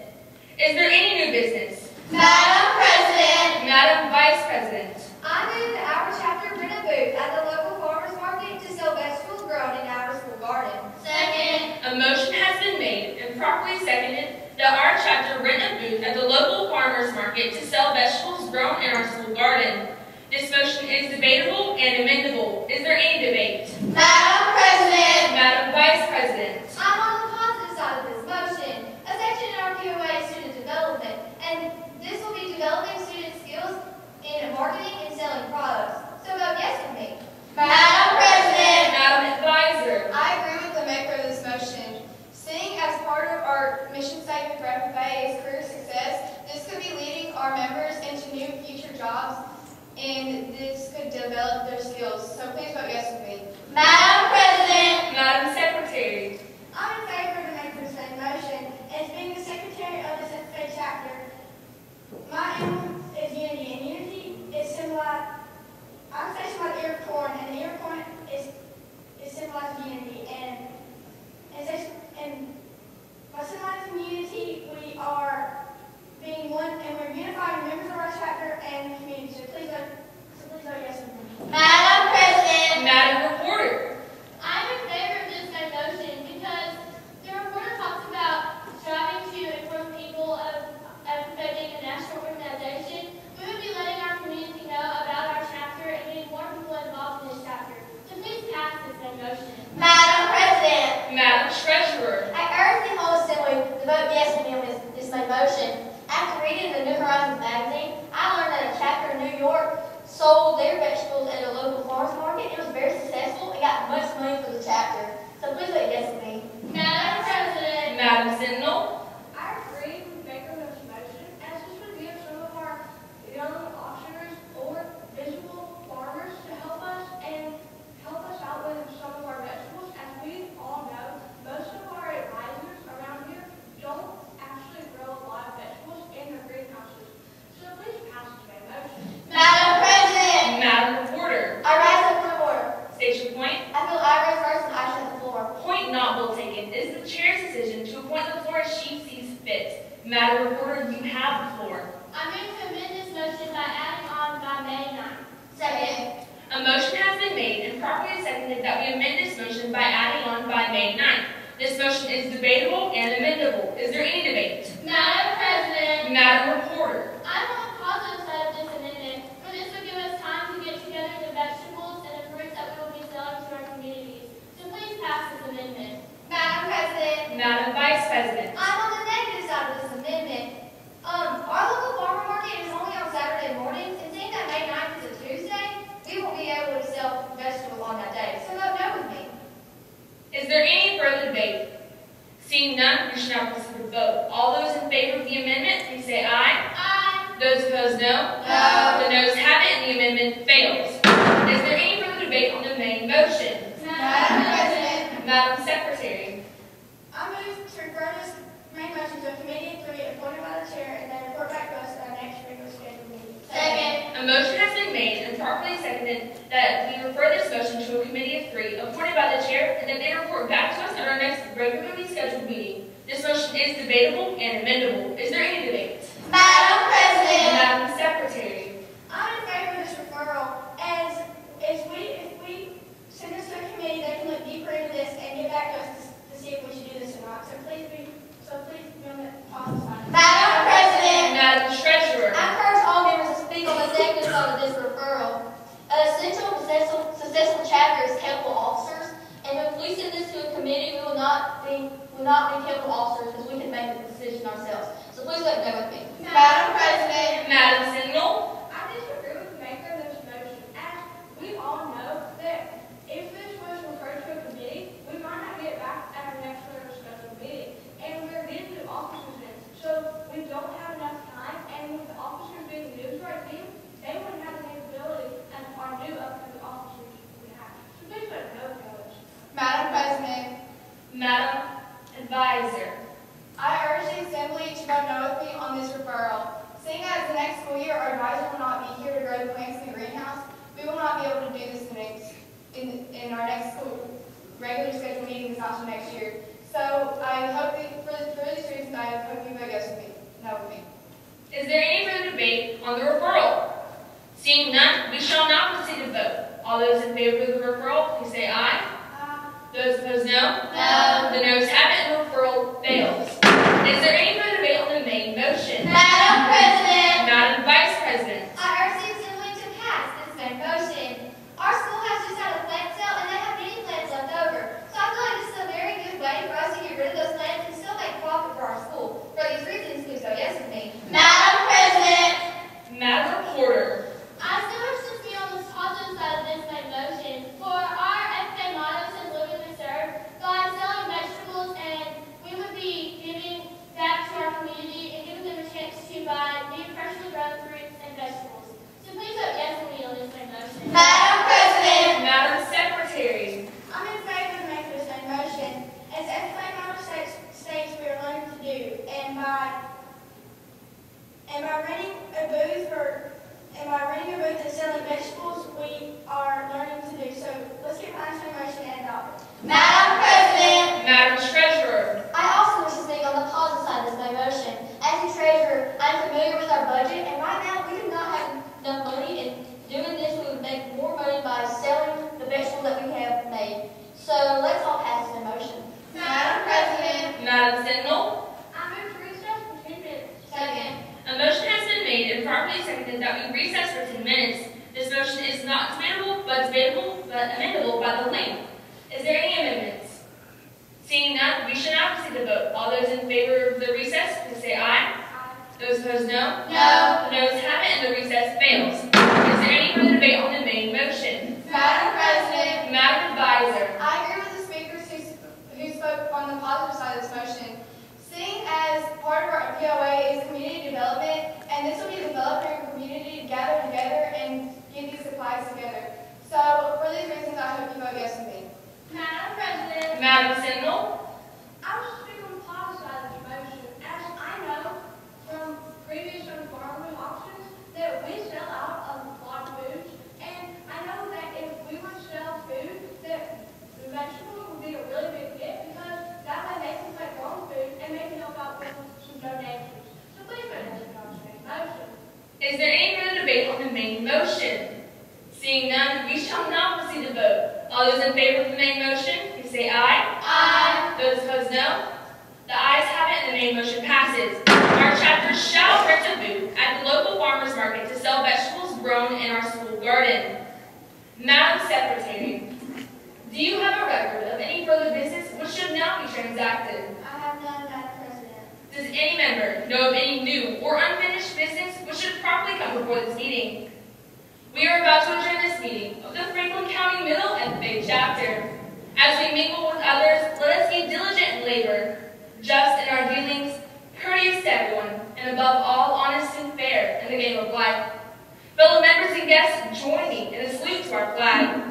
Speaker 2: Is there any new business?
Speaker 1: Madam President,
Speaker 2: Madam Vice President.
Speaker 1: I move that our chapter rent a booth at the local farmers market to sell vegetables grown in our school garden.
Speaker 2: Second. A motion has been made and properly seconded that our chapter rent a booth at the local farmers market to sell vegetables grown in our school garden. This motion is debatable and amendable. Is there any debate?
Speaker 1: Madam President,
Speaker 2: Madam Vice President.
Speaker 1: I'm on the positive side of this motion. A section in our POA is student development, and this will be developing student skills in marketing and selling products. So vote yes with me.
Speaker 2: Madam President. Madam Advisor.
Speaker 12: I agree with the maker of this motion. Seeing as part of our mission statement for FFA is career success, this could be leading our members into new future jobs, and this could develop their skills. So please vote yes with me.
Speaker 1: Madam President,
Speaker 2: Madam Secretary.
Speaker 4: I'm in favor of the maker's same motion. As being the secretary of this FFA chapter, my emblem is unity, and unity is symbolized. I'm facing by the ear of corn, and the ear of corn is symbolized unity. And by symbolizing unity, we are being one, and we're unifying members of our chapter and the community. So please vote yes with me.
Speaker 1: Madam President,
Speaker 2: Madam Reporter.
Speaker 1: I'm in favor of this same motion because the reporter talks about striving to inform people of FFA being a national organization. We would be letting our community know about our chapter and getting more people involved in this chapter. So please pass this same motion.
Speaker 5: Madam President,
Speaker 2: Madam Treasurer.
Speaker 5: I urge the whole assembly to vote yes with me on this main motion. After reading the New Horizons magazine, I learned that a chapter in New York sold their vegetables at a local farmers market. It was very successful and got much money for the chapter. So please vote yes with me.
Speaker 1: Madam President,
Speaker 2: Madam Sentinel.
Speaker 4: I agree with the maker of this motion, as this would give some of our young officers or visual farmers to help us out with some of our vegetables. As we all know, most of our advisors around here don't actually grow a lot of vegetables in their greenhouses. So please pass this motion.
Speaker 1: Madam President,
Speaker 2: Madam Reporter.
Speaker 5: I rise up from the order.
Speaker 2: State your point.
Speaker 5: I feel I raise first and I should have the floor.
Speaker 2: Point not well taken. It is the chair's decision to appoint the floor as she sees fit. Madam Reporter, you have the floor.
Speaker 1: I move to amend this motion by adding on by May 9th.
Speaker 5: Second.
Speaker 2: A motion has been made and properly seconded that we amend this motion by adding on by May 9th. This motion is debatable and amendable. Is there any debate?
Speaker 1: Madam President,
Speaker 2: Madam Reporter.
Speaker 1: I'm on the positive side of this amendment, for this would give us time to get together the vegetables and the fruits that we will be selling to our communities. So please pass this amendment. Madam President,
Speaker 2: Madam Vice President.
Speaker 1: I'm on the negative side of this amendment. Our local farmer market is only on Saturday mornings, and seeing that May 9th is a Tuesday, we won't be able to sell vegetables on that day. So vote no with me.
Speaker 2: Is there any further debate? Seeing none, we shall now proceed to vote. All those in favor of the amendment, please say aye.
Speaker 1: Aye.
Speaker 2: Those opposed, no.
Speaker 1: No.
Speaker 2: The noes have it, and the amendment fails. Is there any further debate on the main motion?
Speaker 1: Madam President,
Speaker 2: Madam Secretary.
Speaker 4: I move to refer this main motion to a committee of 3 appointed by the chair and then report back to us at our next regular scheduled meeting.
Speaker 1: second.
Speaker 2: A motion has been made and properly seconded that we refer this motion to a committee of 3 appointed by the chair and that they report back to us at our next regularly scheduled meeting. This motion is debatable and amendable. Is there any debate?
Speaker 1: Madam President,
Speaker 2: Madam Secretary.
Speaker 4: I'm in favor of this referral, as if we send this to a committee, they can look deeper into this and get back to us to see if we should do this or not. So please be on the positive side.
Speaker 1: Madam President,
Speaker 2: Madam Treasurer.
Speaker 5: I encourage all members to speak on the negative side of this referral. An essential and successful chapter is capable officers, and if we send this to a committee, we will not be capable officers because we can make the decision ourselves. So please vote no with me.
Speaker 1: Madam President,
Speaker 2: Madam Sentinel.
Speaker 4: I disagree with the maker of this motion, as we
Speaker 12: grow plants in the greenhouse, we will not be able to do this in our next school regular scheduled meeting is not until next year. So I hope that for these reasons, I hope you vote yes with me. No with me.
Speaker 2: Is there any further debate on the referral? Seeing none, we shall now proceed to vote. All those in favor of the referral, please say aye. Those opposed, no?
Speaker 12: No.
Speaker 2: The noes have it, and the referral fails. Is there any further debate on the main motion?
Speaker 1: Madam President,
Speaker 2: Madam Vice President.
Speaker 1: I urge the Assembly to pass this main motion. Our school has just had a plant sale, and they have many plants left over. So I feel like this is a very good way for us to get rid of those plants and still make profit for our school. For these reasons, please vote yes with me.
Speaker 12: Madam President,
Speaker 2: Madam Reporter.
Speaker 1: I still wish to be on the positive side of this main motion. For our FFA motto says live and serve. By selling vegetables, and we would be giving back to our community and giving them a chance to buy new freshly grown fruits and vegetables. So please vote yes with me on this main motion.
Speaker 12: Madam President,
Speaker 2: Madam Secretary.
Speaker 4: I'm in favor of making this main motion. As FFA motto states we are learning to do, and by renting a booth and selling vegetables, we are learning to do. So let's get behind this main motion and adopt it.
Speaker 12: Madam President,
Speaker 2: Madam Treasurer.
Speaker 1: I also wish to speak on the positive side of this main motion. As the treasurer, I'm familiar with our budget, and right now we do not have enough money, and doing this we would make more money by selling the vegetables that we have made. So let's all pass this motion.
Speaker 12: Madam President,
Speaker 2: Madam Sentinel.
Speaker 1: I move to recess for 10 minutes.
Speaker 12: second.
Speaker 2: A motion has been made and properly seconded that we recess for 10 minutes. This motion is not debatable, but amendable by the link. Is there any amendments? Seeing none, we shall now proceed to vote. All those in favor of the recess, please say aye. Those opposed, no?
Speaker 12: No.
Speaker 2: The noes have it, and the recess fails. Is there any further debate on the main motion?
Speaker 12: Madam President,
Speaker 2: Madam Advisor.
Speaker 12: I agree with the speakers who spoke on the positive side of this motion. Seeing as part of our POA is community development, and this will be developing our community to gather together and get these supplies together. So for these reasons, I hope you vote yes with me.
Speaker 1: Madam President,
Speaker 2: Madam Sentinel.
Speaker 4: I was speaking on the positive side of this motion. As I know from previous environment auctions that we sell out of a lot of foods, and I know that if we would sell food, that the vegetables would be a really big hit because that way they can make their own food and maybe help out with some donations. So please vote yes for this motion.
Speaker 2: Is there any further debate on the main motion? Seeing none, we shall now proceed to vote. All those in favor of the main motion, please say aye.
Speaker 12: Aye.
Speaker 2: Those opposed, no? The ayes have it, and the main motion passes. Our chapter shall rent a booth at the local farmers market to sell vegetables grown in our school garden. Madam Secretary, do you have a record of any further business which should now be transacted?
Speaker 1: I have none, Madam President.
Speaker 2: Does any member know of any new or unfinished business which should properly come before this meeting? We are about to adjourn this meeting of the Franklin County Middle FFA chapter. As we mingle with others, let us be diligent in labor, just in our dealings, courteous to everyone, and above all, honest and fair in the game of life. Fellow members and guests, join me in a salute to our flag.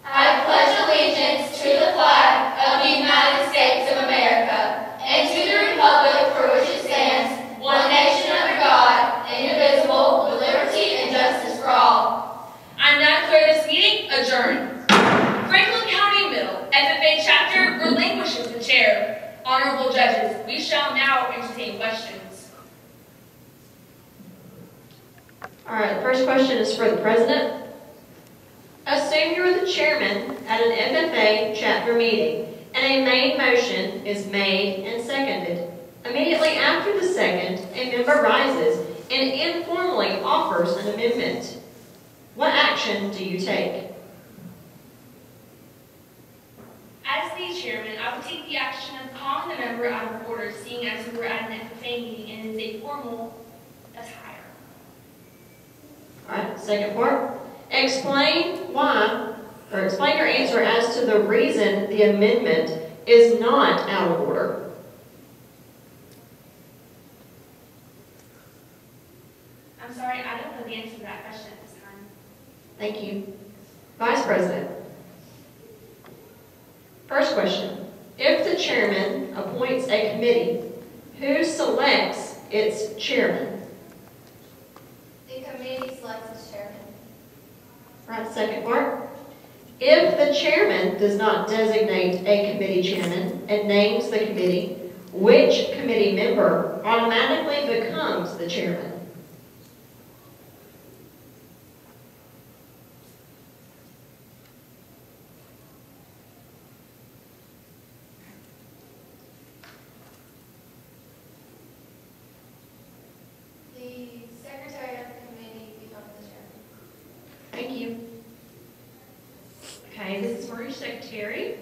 Speaker 12: I pledge allegiance to the flag of the United States of America and to the republic for which it stands, one nation under God, indivisible, with liberty and justice for all.
Speaker 2: I now declare this meeting adjourned. Franklin County Middle FFA chapter relinquishes the chair. Honorable judges, we shall now entertain questions.
Speaker 7: All right, the first question is for the president. Assume you are the chairman at an FFA chapter meeting, and a main motion is made and seconded. Immediately after the second, a member rises and informally offers an amendment. What action do you take?
Speaker 2: As the chairman, I would take the action of calling the member out of order, seeing as we were at an FFA meeting and it is a formal attire.
Speaker 7: All right, second part. Explain your answer as to the reason the amendment is not out of order.
Speaker 2: I'm sorry, I don't know the answer to that question at this time.
Speaker 7: Thank you. Vice President. First question. If the chairman appoints a committee, who selects its chairman? Right, second part. If the chairman does not designate a committee chairman and names the committee, which committee member automatically becomes the chairman?
Speaker 12: The secretary of the committee becomes the chairman.
Speaker 7: Thank you.
Speaker 8: Okay, this is for your secretary.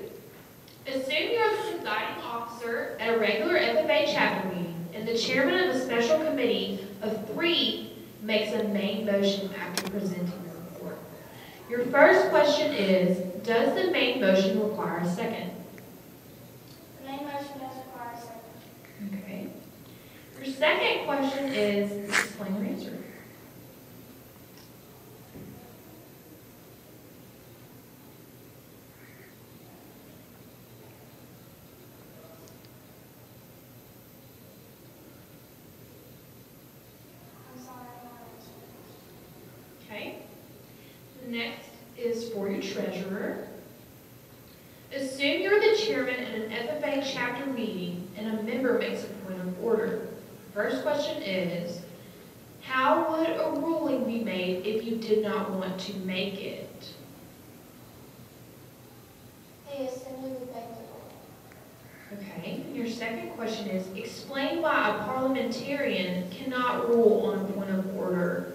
Speaker 8: Assume you're the presiding officer at a regular FFA chapter meeting, and the chairman of a special committee of 3 makes a main motion after presenting the report. Your first question is, does the main motion require a second?
Speaker 12: The main motion does require a second.
Speaker 8: Okay. Your second question is, explain your answer.
Speaker 12: I'm sorry, I'm not answering.
Speaker 8: Okay. The next is for your treasurer. Assume you're the chairman in an FFA chapter meeting and a member makes a point of order. First question is, how would a ruling be made if you did not want to make it?
Speaker 12: The assembly would make the rule.
Speaker 8: Okay. Your second question is, explain why a parliamentarian cannot rule on a point of order.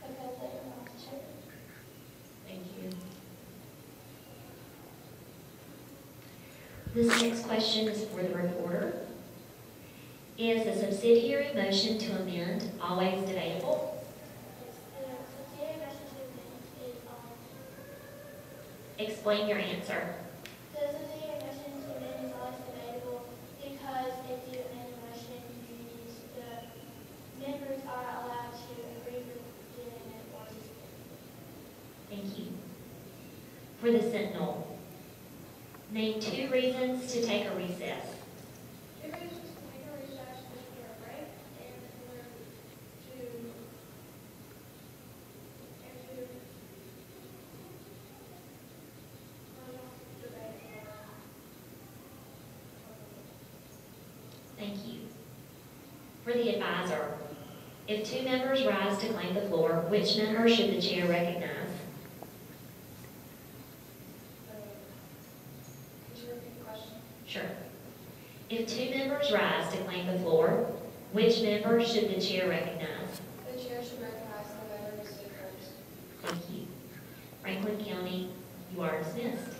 Speaker 12: Because they are not the chair.
Speaker 8: Thank you.
Speaker 9: This next question is for the reporter. Is a subsidiary motion to amend always debatable? Explain your answer.
Speaker 12: The subsidiary motion to amend is always debatable because if you amend a motion, the members are allowed to agree with the amendment or disagree.
Speaker 9: Thank you. For the Sentinel, name 2 reasons to take a recess. Thank you. For the advisor, if 2 members rise to claim the floor, which member should the chair recognize?
Speaker 12: Could you repeat the question?
Speaker 9: Sure. If 2 members rise to claim the floor, which member should the chair recognize?
Speaker 12: The chair should recognize the member who stood first.
Speaker 9: Thank you. Franklin County, you are dismissed.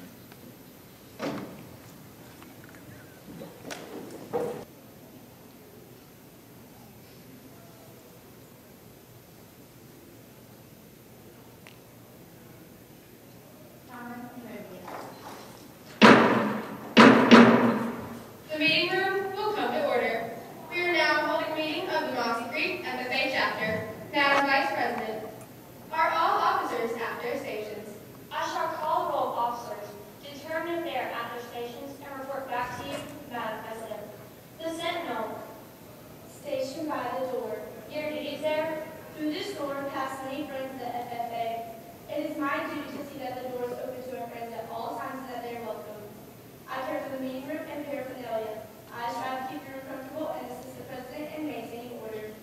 Speaker 2: The meeting room will come to order. We are now holding a meeting of the Mossy Creek FFA chapter. Madam Vice President, are all officers at their stations?
Speaker 6: I shall call the roll of officers, determine if they are at their stations, and report back to you, Madam President. The Sentinel,
Speaker 4: Stationed by the door.
Speaker 6: your duties there?
Speaker 4: Through this door pass many friends of the FFA. It is my duty to see that the door is open to our friends at all times and that they are welcome. I care for the meeting room and paraphernalia. I strive to keep the room comfortable and assist the president in maintaining order.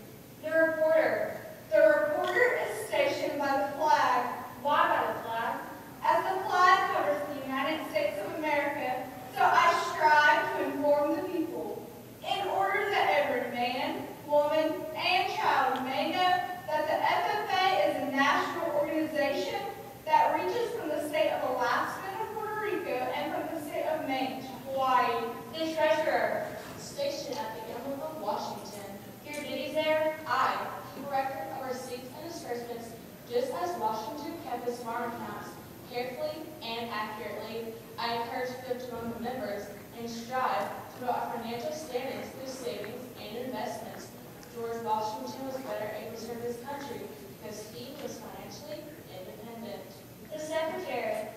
Speaker 6: The reporter.
Speaker 4: The reporter is stationed by the flag.
Speaker 6: Why by the flag?
Speaker 4: As the flag covers the United States of America, so I strive to inform the people, in order that every man, woman, and child may know that the FFA is a national organization that reaches from the state of Alaska to Puerto Rico and from the state of Maine to Hawaii.
Speaker 6: The treasurer.
Speaker 3: Stationed at the Emblem of Washington,
Speaker 6: Your duties there?
Speaker 3: I keep a record of receipts and disbursements, just as Washington kept his farm accounts, carefully and accurately. I encourage thrift among the members and strive to promote our financial standings through savings and investments. George Washington was better able to serve his country because he was financially independent.
Speaker 6: The secretary.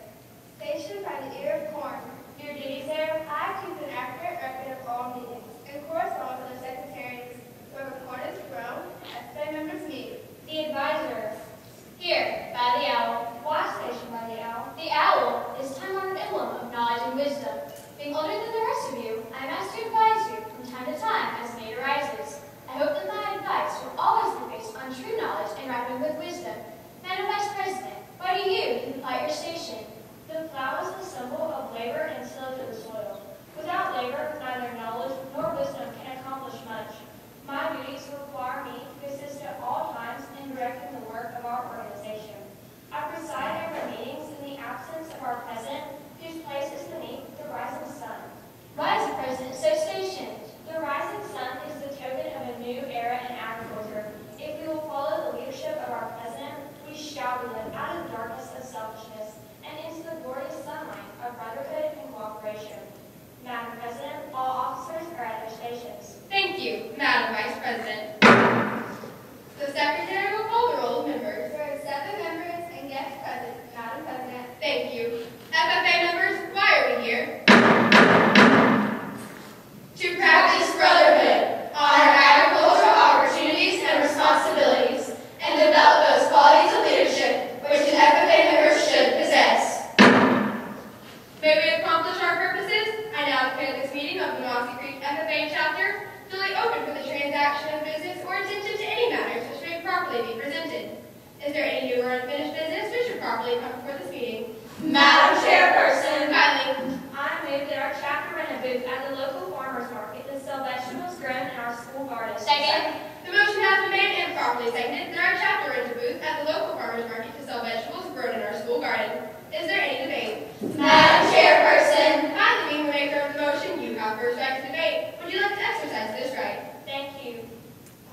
Speaker 1: properly come before this meeting.
Speaker 3: Madam Chairperson,
Speaker 1: Kylie.
Speaker 6: I move that our chapter rent a booth at the local farmer's market to sell vegetables grown in our school garden.
Speaker 1: Second. The motion has been made and properly seconded that our chapter rent a booth at the local farmer's market to sell vegetables grown in our school garden. Is there any debate?
Speaker 3: Madam Chairperson,
Speaker 1: Kylie, being the maker of the motion, you have first right to debate. Would you like to exercise this right?
Speaker 6: Thank you.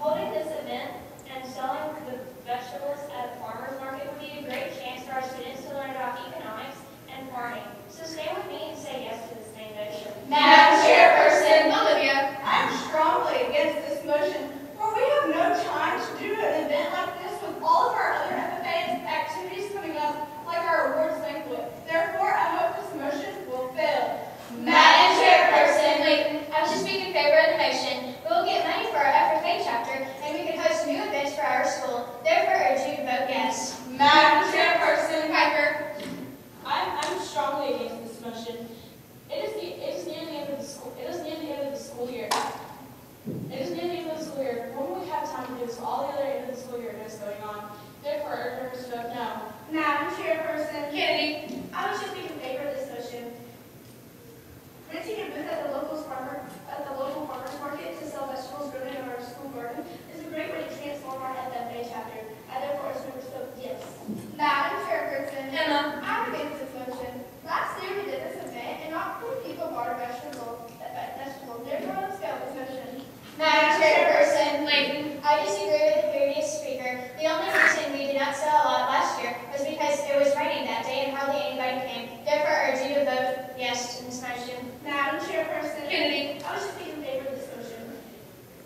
Speaker 6: Holding this event and selling the vegetables at a farmer's market would be a great chance for our students to learn about economics and farming. So stand with me and say yes to this main motion.
Speaker 3: Madam Chairperson,
Speaker 1: Olivia.
Speaker 11: I'm strongly against this motion, for we have no time to do an event like this with all of our other FFA activities coming up, like our awards banquet. Therefore, I hope this motion will fail.
Speaker 3: Madam Chairperson,
Speaker 12: I was just speaking in favor of the motion. We will get money for our FFA chapter, and we can host new events for our school. Therefore, I urge you to vote yes.
Speaker 3: Madam Chairperson,
Speaker 1: Piper.
Speaker 3: I'm strongly against this motion. It is near the end of the school. It is near the end of the school year. It is near the end of the school year. When will we have time to do this? All the other end of the school year is going on. Therefore, I urge members to vote no.
Speaker 4: Madam Chairperson,
Speaker 1: Kennedy.
Speaker 4: I was just speaking in favor of this motion. Renting a booth at the local farmer's market to sell vegetables grown in our school garden is a great way to transform our FFA chapter. I therefore urge members to vote yes.
Speaker 1: Madam Chairperson.
Speaker 2: Emma.
Speaker 1: I'm against this motion. Last year we did this event and not many people bought our vegetables. Therefore, let's go with this motion.
Speaker 12: Madam Chairperson,
Speaker 1: Layton.
Speaker 12: I disagree with the previous speaker. The only reason we did not sell a lot last year was because it was raining that day and hardly anybody came. Therefore, I urge you to vote yes to this motion.
Speaker 4: Madam Chairperson,
Speaker 1: Kennedy.
Speaker 4: I was just speaking in favor of this motion.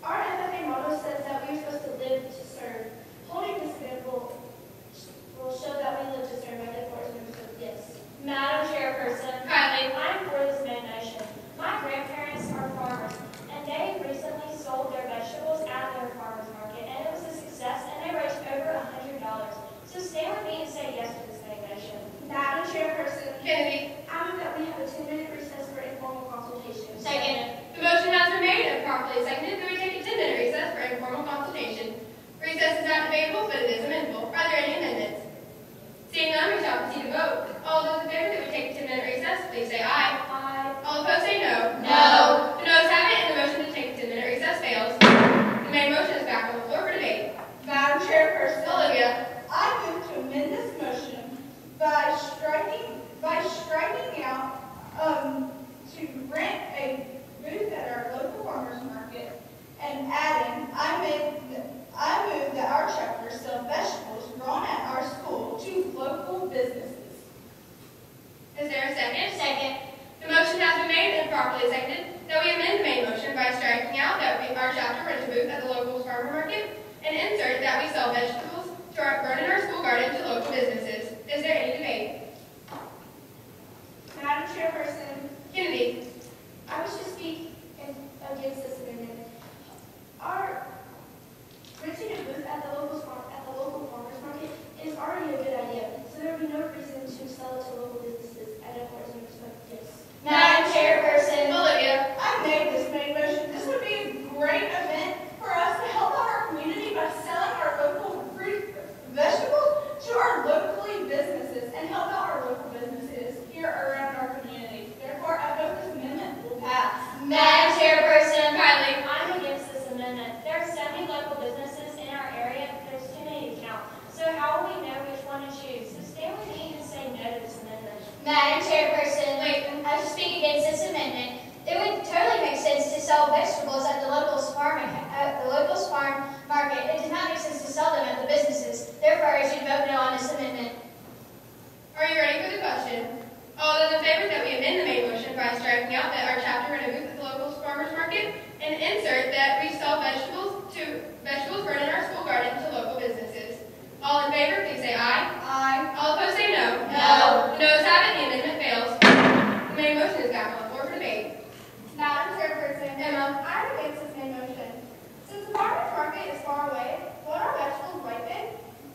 Speaker 4: Our FFA motto says that we are supposed to live to serve. Holding this event will show that we live to serve. I therefore urge members to vote yes.
Speaker 6: Madam Chairperson,
Speaker 1: Kylie.
Speaker 6: I'm for this main motion. My grandparents are farmers, and they recently sold their vegetables at their farmer's market, and it was a success, and they raised over $100. So stand with me and say yes to this main motion.
Speaker 4: Madam Chairperson,
Speaker 1: Kennedy.
Speaker 4: I move that we have a 10-minute recess for informal consultation.
Speaker 1: Second. The motion has been made and properly seconded that we take a 10-minute recess for informal consultation. Recess is not debatable, but it is amendable. Are there any amendments? Seeing none, we shall proceed to vote. All those in favor that we take a 10-minute recess, please say aye.
Speaker 4: Aye.
Speaker 1: All opposed say no.
Speaker 3: No.
Speaker 1: The noes have it, and the motion to take a 10-minute recess fails. The main motion is back on the floor for debate.
Speaker 11: Madam Chairperson,
Speaker 1: Olivia.
Speaker 11: I move to amend this motion by striking out to rent a booth at our local farmers market and adding, I move that our chapter sell vegetables grown at our school to local businesses.
Speaker 1: Is there a second?
Speaker 12: Second.
Speaker 1: The motion has been made and properly seconded that we amend the main motion by striking out that our chapter rent a booth at the local farmer market and insert that we sell vegetables grown in our school garden to local businesses. Is there any debate?
Speaker 4: Madam Chairperson,
Speaker 1: Kennedy.
Speaker 4: I wish to speak against this amendment. Our renting a booth at the local farmers market is already a good idea, so there would be no reason to sell it to local businesses. I therefore urge members to vote yes.
Speaker 12: Madam Chairperson,
Speaker 1: Olivia.
Speaker 11: I made this main motion. This would be a great event for us to help out our community by selling our local fruit, vegetables to our locally businesses and help out our local businesses here around our community. Therefore, I vote this amendment will pass.
Speaker 12: Madam Chairperson,
Speaker 1: Kylie.
Speaker 6: I'm against this amendment. There are so many local businesses in our area, there's too many to count. So how will we know which one to choose? So stand with me and say no to this amendment.
Speaker 12: Madam Chairperson, I should speak against this amendment. It would totally make sense to sell vegetables at the local farm market. It does not make sense to sell them at the businesses. Therefore, I should vote no on this amendment.
Speaker 1: Are you ready for the question? All those in favor that we amend the main motion by striking out that our chapter rent a booth at the local farmers market and insert that we sell vegetables grown in our school garden to local businesses. All in favor, please say aye.
Speaker 11: Aye.
Speaker 1: All opposed say no.
Speaker 3: No.
Speaker 1: The noes have it, the amendment fails. The main motion is back on the floor for debate. Madam Chairperson.
Speaker 2: Emma. I'm against this main motion. Since the farmer's market is far away, won't our vegetables ripen?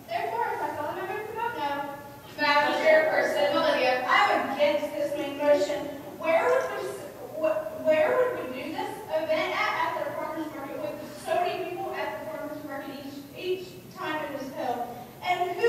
Speaker 2: Therefore, as my fellow members vote no.
Speaker 11: Madam Chairperson,
Speaker 1: Olivia.
Speaker 11: I'm against this main motion. Where would we do this event at the farmers market with so many people at the farmers market each time it is held? And who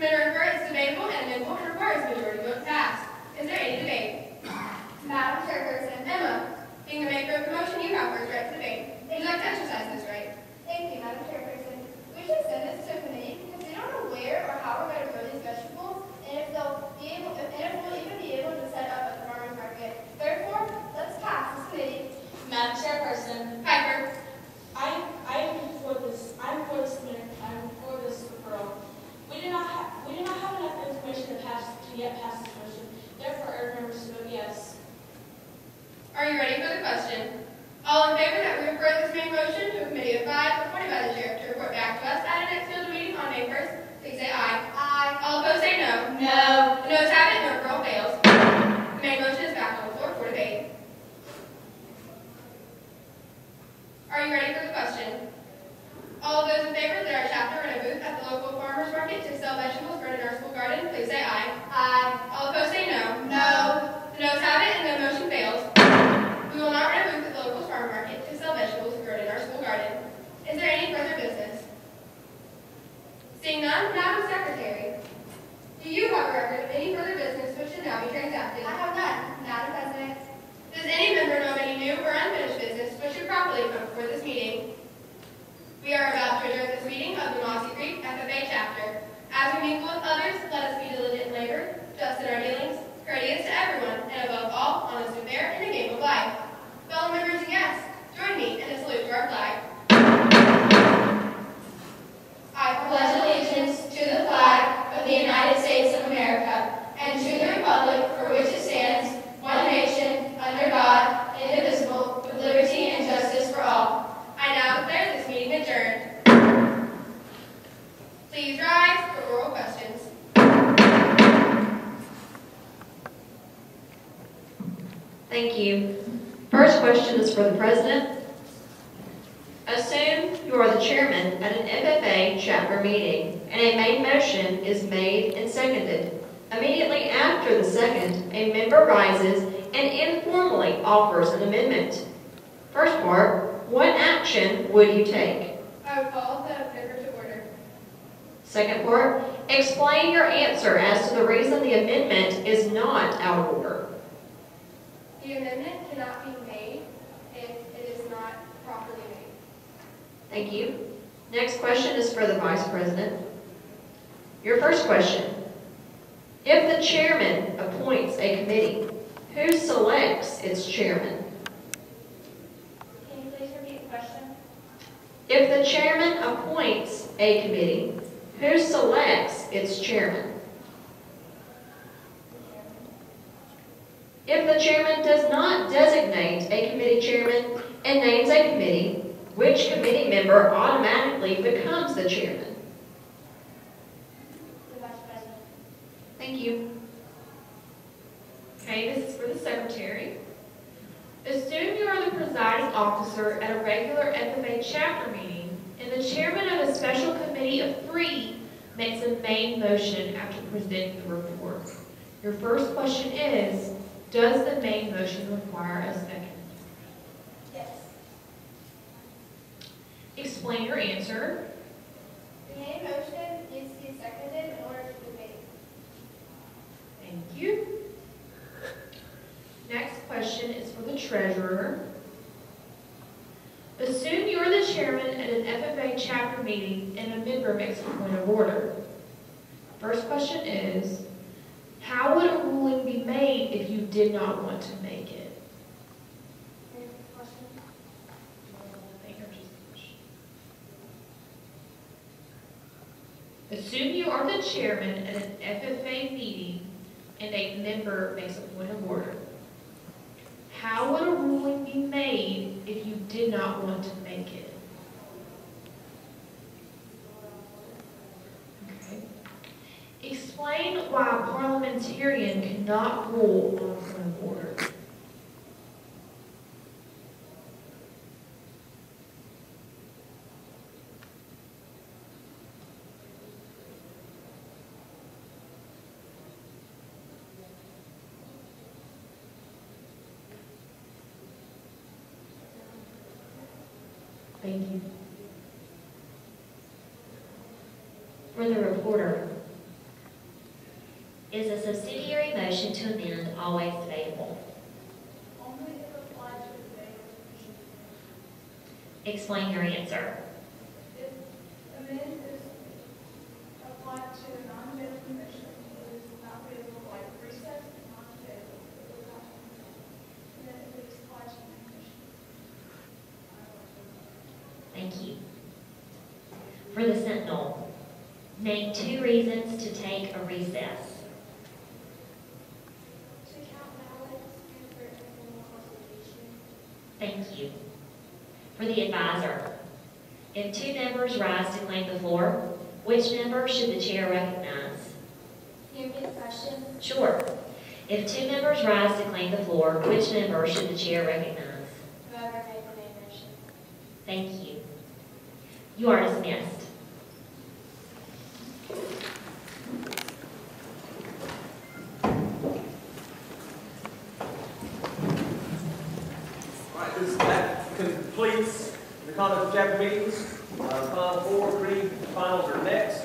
Speaker 1: Committee report is debatable and amendable and requires majority vote to pass. Is there any debate? Madam Chairperson. Emma, being the maker of the motion, you have first right to debate. Would you like to exercise this right?
Speaker 12: Thank you, Madam Chairperson. We should send this to a committee because we don't know where or how we're going to grow these vegetables and if we'll even be able to set up at the farmer's market. Therefore, let's pass this committee.
Speaker 3: Madam Chairperson,
Speaker 1: Piper.
Speaker 3: I'm for this referral. We do not have enough information to yet pass this motion. Therefore, urge members to vote yes.
Speaker 1: Are you ready for the question? All in favor that we refer this main motion to a committee of 5 appointed by the chair to report back to us at our next field meeting on May 1st, please say aye.
Speaker 12: Aye.
Speaker 1: All opposed say no.
Speaker 3: No.
Speaker 1: The noes have it and the referral fails. The main motion is back on the floor for debate. Are you ready for the question? All of those in favor that our chapter run a booth at the local farmer's market to sell vegetables grown in our school garden, please say aye.
Speaker 12: Aye.
Speaker 1: All opposed say no.
Speaker 12: No.
Speaker 1: The noes have it and the motion fails. We will not run a booth at the local farmer market to sell vegetables grown in our school garden. Is there any further business? Seeing none, Madam Secretary, do you have a record of any further business which should now be transacted?
Speaker 12: I have none, Madam President.
Speaker 1: Does any member know of any new or unfinished business which should properly come before this meeting? We are about to adjourn this meeting of the Mossy Creek FFA chapter. As we mingle with others, let us be diligent in labor, just in our dealings, courteous to everyone, and above all, honest and fair in the game of life. Fellow members and guests, join me in a salute to our flag. I pledge allegiance to the flag of the United States of America and to the republic for which it stands, one nation, under God, indivisible, with liberty and justice for all. I now declare this meeting adjourned. Please rise for oral questions.
Speaker 7: Thank you. First question is for the president. Assume you are the chairman at an FFA chapter meeting and a main motion is made and seconded. Immediately after the second, a member rises and informally offers an amendment. First part, what action would you take?
Speaker 1: I would call the member to order.
Speaker 7: Second part, explain your answer as to the reason the amendment is not out of order.
Speaker 1: The amendment cannot be made if it is not properly made.
Speaker 7: Thank you. Next question is for the vice president. Your first question. If the chairman appoints a committee, who selects its chairman?
Speaker 12: Can you please repeat the question?
Speaker 7: If the chairman appoints a committee, who selects its chairman? If the chairman does not designate a committee chairman and names a committee, which committee member automatically becomes the chairman?
Speaker 12: The Vice President.
Speaker 7: Thank you.
Speaker 8: Okay, this is for the secretary. Assume you are the presiding officer at a regular FFA chapter meeting, and the chairman of a special committee of 3 makes a main motion after presenting the report. Your first question is, does the main motion require a second?
Speaker 12: Yes.
Speaker 8: Explain your answer.
Speaker 12: The main motion needs to be seconded in order to debate.
Speaker 8: Thank you. Next question is for the treasurer. Assume you're the chairman at an FFA chapter meeting and a member makes a point of order. First question is, how would a ruling be made if you did not want to make it? Assume you are the chairman at an FFA meeting and a member makes a point of order. How would a ruling be made if you did not want to make it? Okay. Explain why a parliamentarian cannot rule on a point of order. Thank you.
Speaker 7: For the reporter,
Speaker 9: Is a subsidiary motion to amend always debatable?
Speaker 11: Only if applied to the date of commission.
Speaker 9: Explain your answer.
Speaker 11: If amend is applied to a non-debatable motion, it is not debatable, like recess is not debatable. And then if it's applied to the commission.
Speaker 9: Thank you. For the Sentinel, name 2 reasons to take a recess.
Speaker 4: To count ballots and for informal consultation.
Speaker 9: Thank you. For the Advisor, if 2 members rise to claim the floor, which member should the chair recognize?
Speaker 12: Can you repeat the question?
Speaker 9: Sure. If 2 members rise to claim the floor, which member should the chair recognize?
Speaker 12: Whoever made the main motion.
Speaker 9: Thank you. You are dismissed.
Speaker 13: All right, that completes the conduct of chapter meetings. Final 4, 3 finals are next.